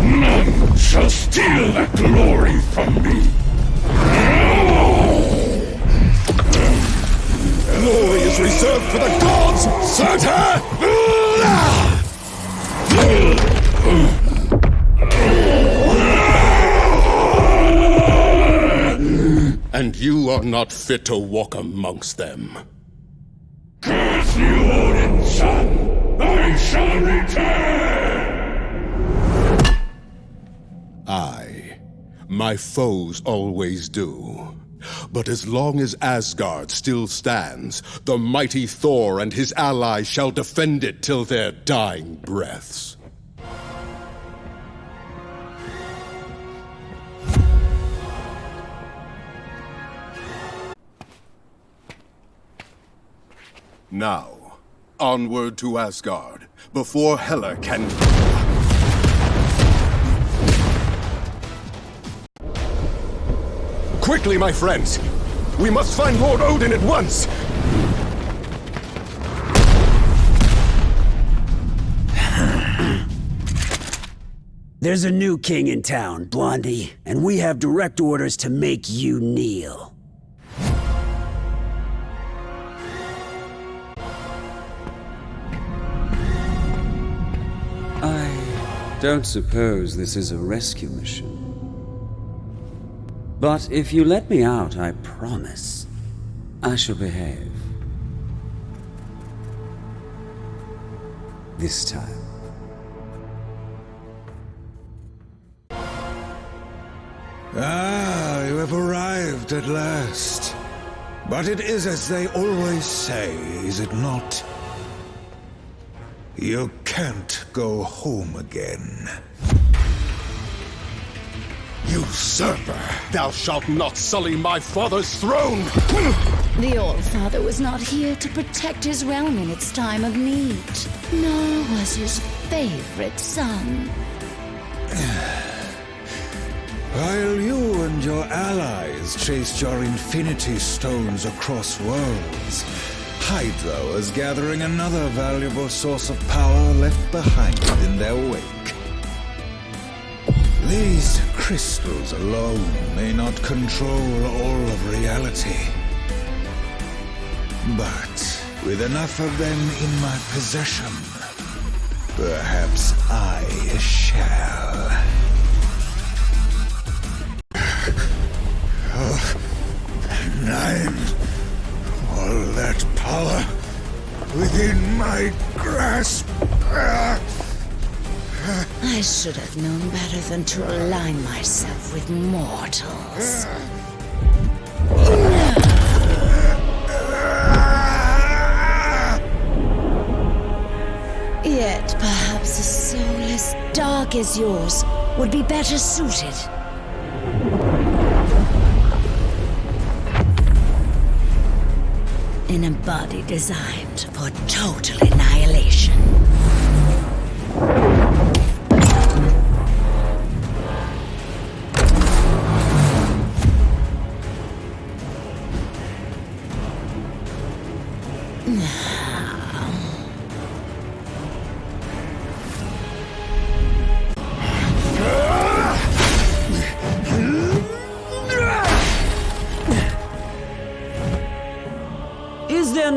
None shall steal that glory from me. Glory is reserved for the gods! Santa! And you are not fit to walk amongst them. Curse you, Odin's son! I shall return! Aye, my foes always do. But as long as Asgard still stands, the mighty Thor and his allies shall defend it till their dying breaths. Now, onward to Asgard, before Hela can... Quickly, my friends! We must find Lord Odin at once! There's a new king in town, Blondie, and we have direct orders to make you kneel. I don't suppose this is a rescue mission. But if you let me out, I promise I shall behave. This time. Ah, you have arrived at last. But it is as they always say, is it not? You can't go home again. Usurper! Thou shalt not sully my father's throne! The All-Father was not here to protect his realm in its time of need, nor was his favorite son. While you and your allies chased your Infinity Stones across worlds, Hydra was gathering another valuable source of power left behind in their wake. These crystals alone may not control all of reality. But with enough of them in my possession, perhaps I shall. And all that power within my grasp. I should have known better than to align myself with mortals. Yet perhaps a soul as dark as yours would be better suited. An body designed for total annihilation.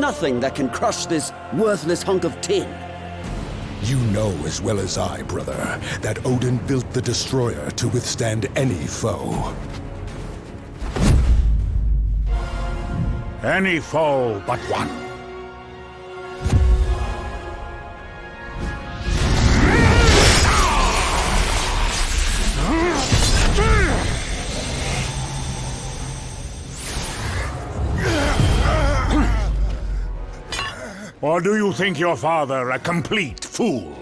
Nothing that can crush this worthless hunk of tin. You know as well as I, brother, that Odin built the Destroyer to withstand any foe. Any foe but one. Or do you think your father a complete fool?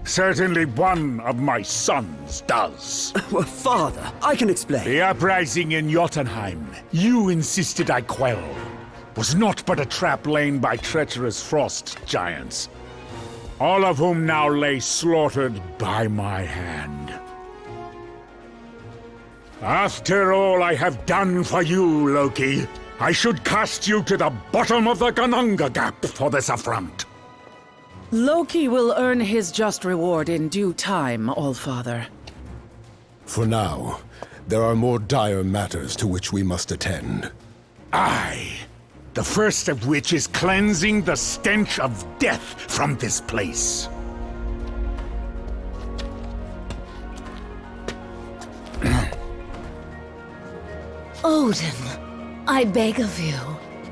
Certainly one of my sons does. Well, father, I can explain. The uprising in Jotunheim, you insisted I quell, was not but a trap laid by treacherous frost giants, all of whom now lay slaughtered by my hand. After all I have done for you, Loki, I should cast you to the bottom of the Gananga Gap for this affront. Loki will earn his just reward in due time, All-Father. For now, there are more dire matters to which we must attend. Aye, the first of which is cleansing the stench of death from this place. Odin, I beg of you.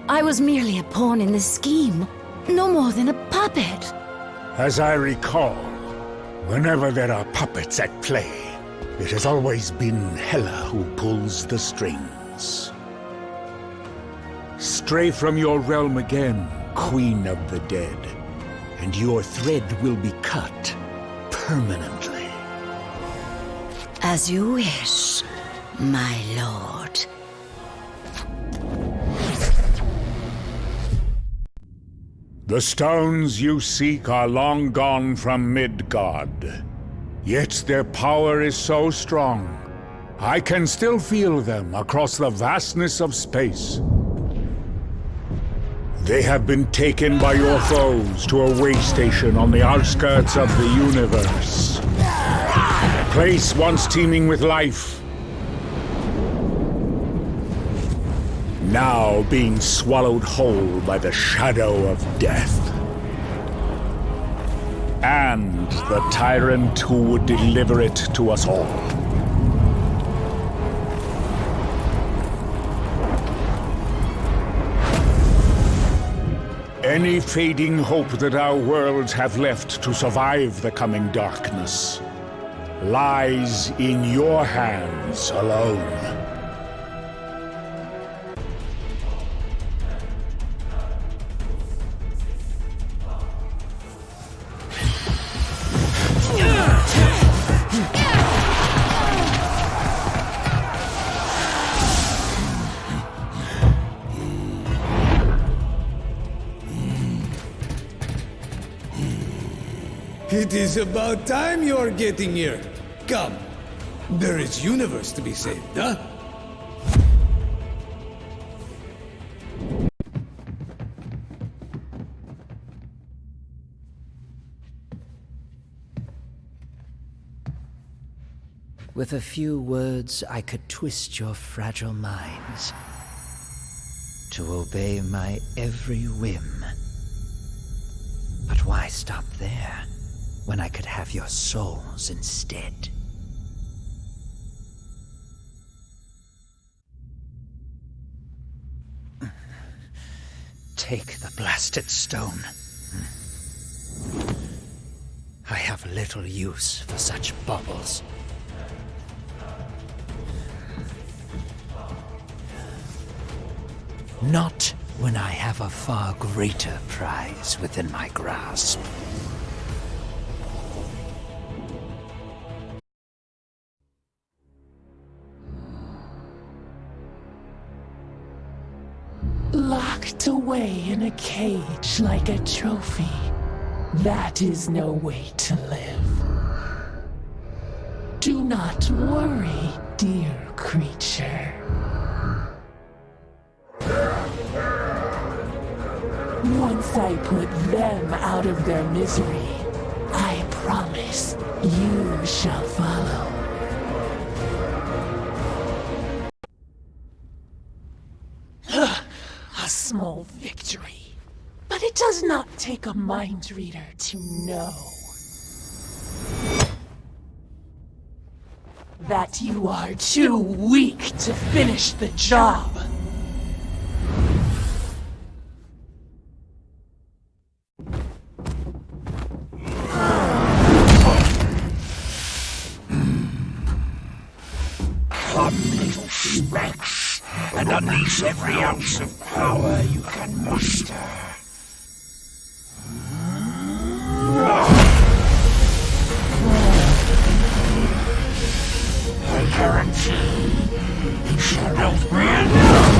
I was merely a pawn in the scheme, no more than a puppet. As I recall, whenever there are puppets at play, it has always been Hela who pulls the strings. Stray from your realm again, Queen of the Dead, and your thread will be cut permanently. As you wish, my lord. The stones you seek are long gone from Midgard. Yet their power is so strong, I can still feel them across the vastness of space. They have been taken by your foes to a way station on the outskirts of the universe. A place once teeming with life, now being swallowed whole by the shadow of death. And the tyrant who would deliver it to us all. Any fading hope that our worlds have left to survive the coming darkness lies in your hands alone. It is about time you're getting here. Come. There is universe to be saved, huh? With a few words, I could twist your fragile minds to obey my every whim. But why stop there, when I could have your souls instead? Take the blasted stone. I have little use for such baubles. Not when I have a far greater prize within my grasp. Locked away in a cage like a trophy. That is no way to live. Do not worry, dear creature. Once I put them out of their misery, I promise you shall follow. A small victory. But it does not take a mind reader to know that you are too weak to finish the job. Come, little specks, and unleash every ounce of power you can muster. I guarantee you shall not be enough.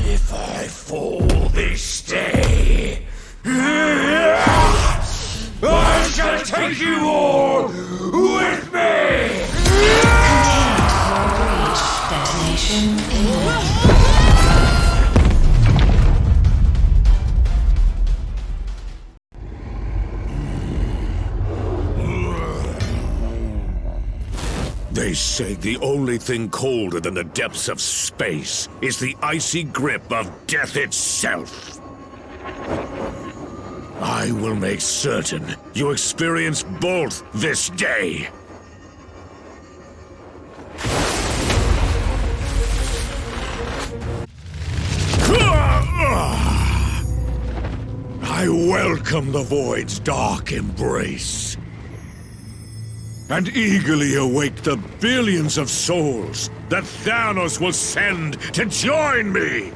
If I fall this day, I shall take you all with me! Detonation imminent. They say the only thing colder than the depths of space is the icy grip of death itself. I will make certain you experience both this day. I welcome the Void's dark embrace, and eagerly await the billions of souls that Thanos will send to join me!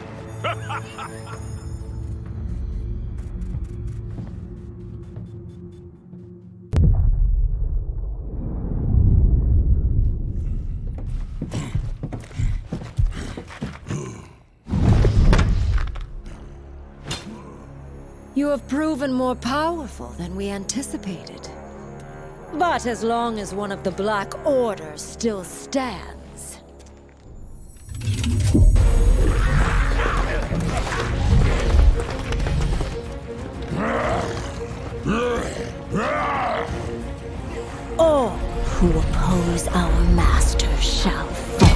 You have proven more powerful than we anticipated. But as long as one of the Black Orders still stands... all who oppose our master shall fall.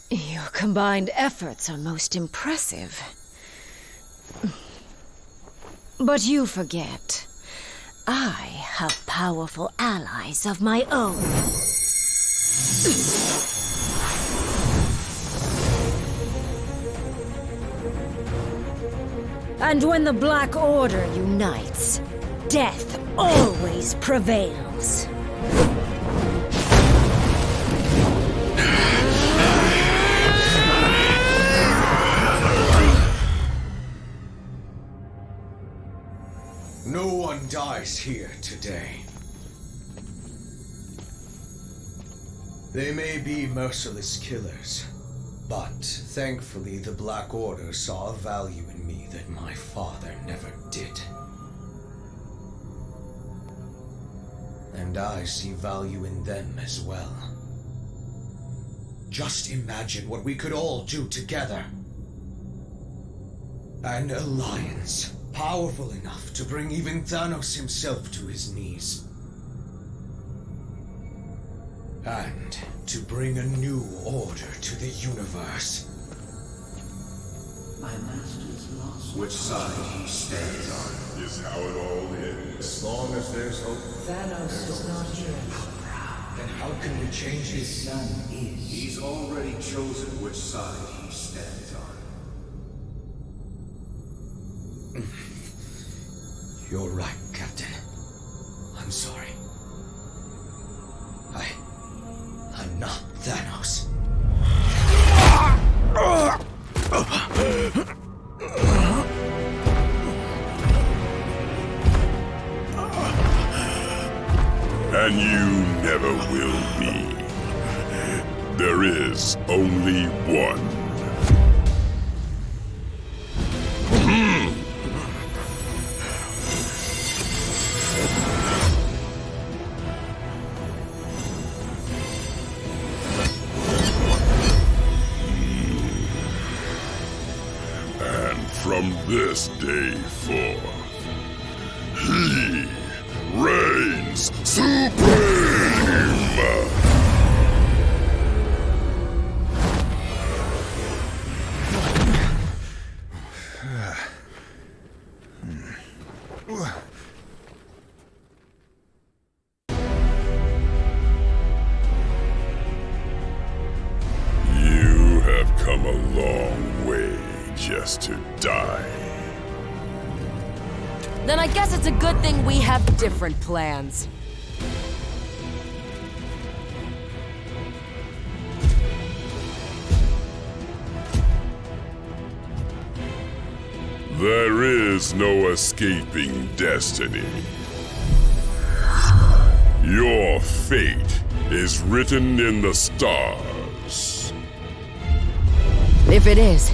Your combined efforts are most impressive. But you forget, I have powerful allies of my own. And when the Black Order unites, death always prevails. No one dies here today. They may be merciless killers, but thankfully the Black Order saw a value in me that my father never did. And I see value in them as well. Just imagine what we could all do together. An alliance powerful enough to bring even Thanos himself to his knees. And to bring a new order to the universe. My master's lost. Which side he stands on is how it all ends. As long as there's hope. Thanos is not here. Then how can we change His son is. He's already chosen which side he stands on. You're right, Captain. I'm sorry. I'm not Thanos. And you never will be. There is only one. From this day forth, he reigns supreme! You have come a long way just to die. Then I guess it's a good thing we have different plans. There is no escaping destiny. Your fate is written in the stars. If it is.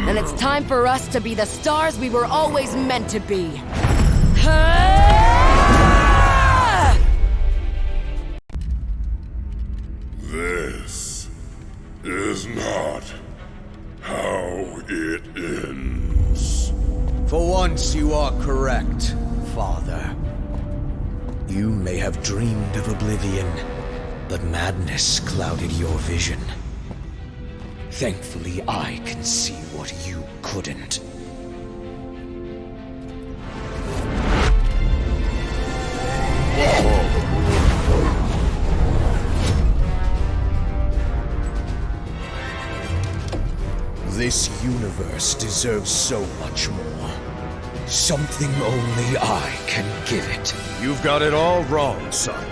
And it's time for us to be the stars we were always meant to be. This is not how it ends. For once you are correct, Father. You may have dreamed of oblivion, but madness clouded your vision. Thankfully, I can see what you couldn't. This universe deserves so much more. Something only I can give it. You've got it all wrong, son.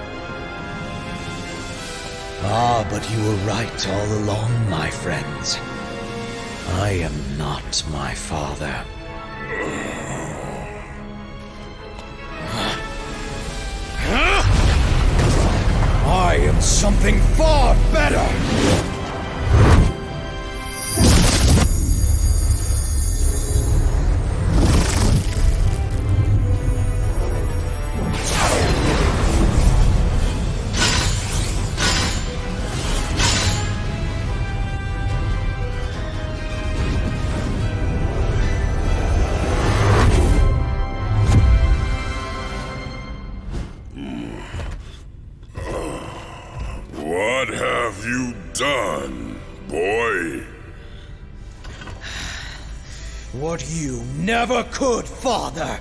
Ah, but you were right all along, my friends. I am not my father. I am something far better! What have you done, boy? What you never could, Father!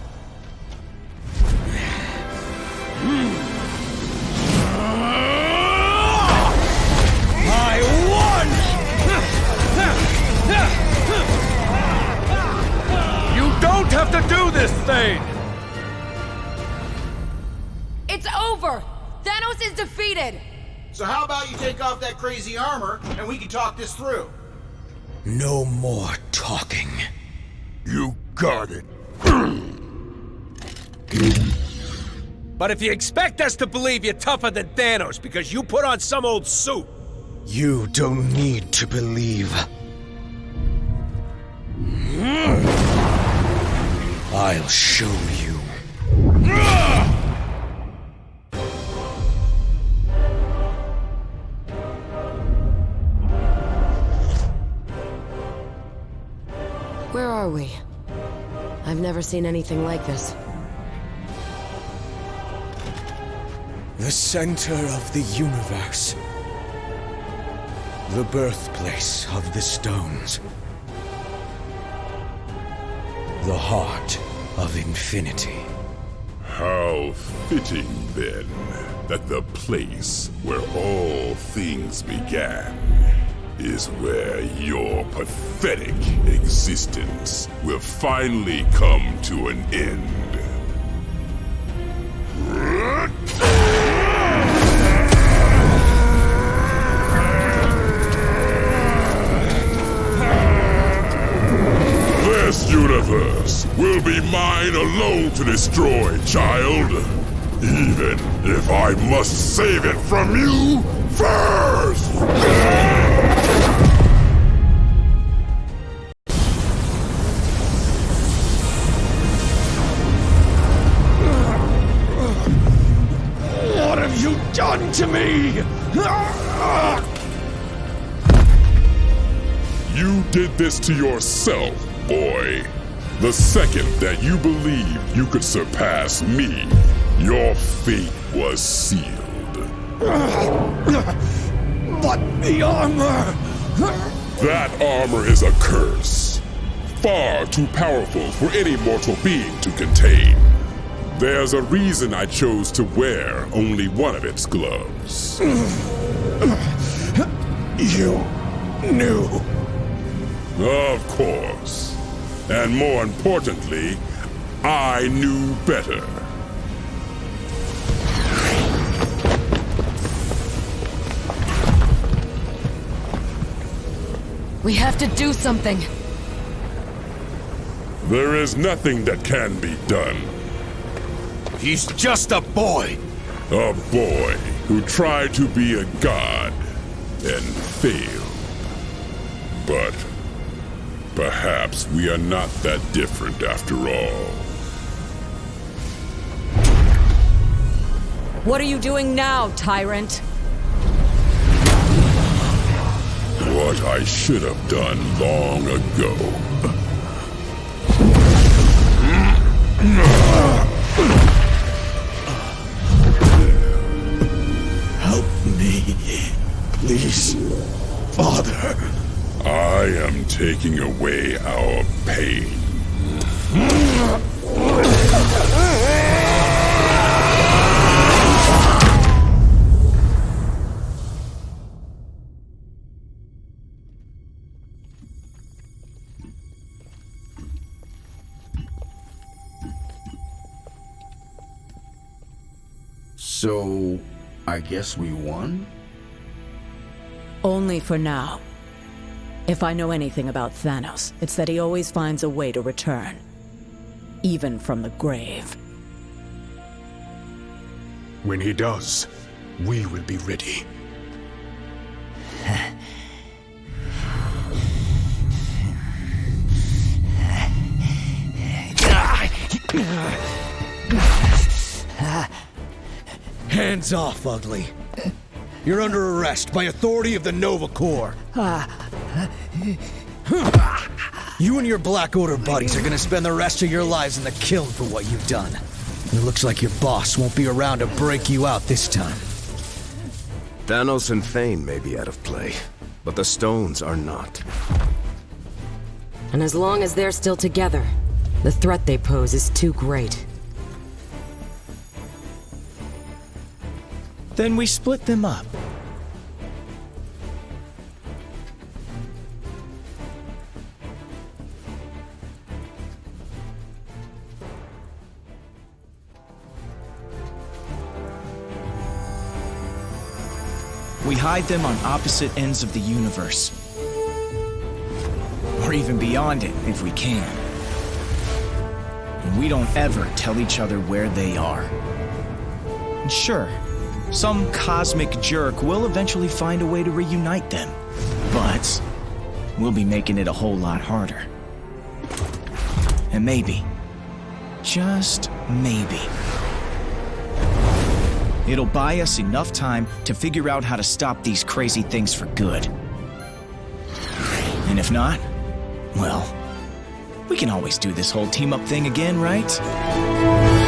I won! You don't have to do this thing! It's over! Thanos is defeated! So how about you take off that crazy armor, and we can talk this through? No more talking. You got it. But if you expect us to believe you're tougher than Thanos because you put on some old suit... You don't need to believe. I'll show you. Where are we? I've never seen anything like this. The center of the universe. The birthplace of the stones. The heart of infinity. How fitting, then, that the place where all things began is where your pathetic existence will finally come to an end. This universe will be mine alone to destroy, child. Even if I must save it from you first! What have you done to me? You did this to yourself, boy. The second that you believed you could surpass me, your fate was sealed. But the armor! That armor is a curse. Far too powerful for any mortal being to contain. There's a reason I chose to wear only one of its gloves. You knew. Of course. And more importantly, I knew better. We have to do something. There is nothing that can be done. He's just a boy. A boy who tried to be a god and failed. But perhaps we are not that different after all. What are you doing now, tyrant? What I should have done long ago. Help me, please, Father. I am taking away our pain. So, I guess we won? Only for now. If I know anything about Thanos, it's that he always finds a way to return. Even from the grave. When he does, we will be ready. Hands off, Ugly. You're under arrest by authority of the Nova Corps. You and your Black Order buddies are gonna spend the rest of your lives in the kiln for what you've done. And it looks like your boss won't be around to break you out this time. Thanos and Thane may be out of play, but the stones are not. And as long as they're still together, the threat they pose is too great. Then we split them up. We hide them on opposite ends of the universe. Or even beyond it, if we can. And we don't ever tell each other where they are. And sure, some cosmic jerk will eventually find a way to reunite them. But we'll be making it a whole lot harder. And maybe, just maybe, it'll buy us enough time to figure out how to stop these crazy things for good. And if not, well, we can always do this whole team-up thing again, right?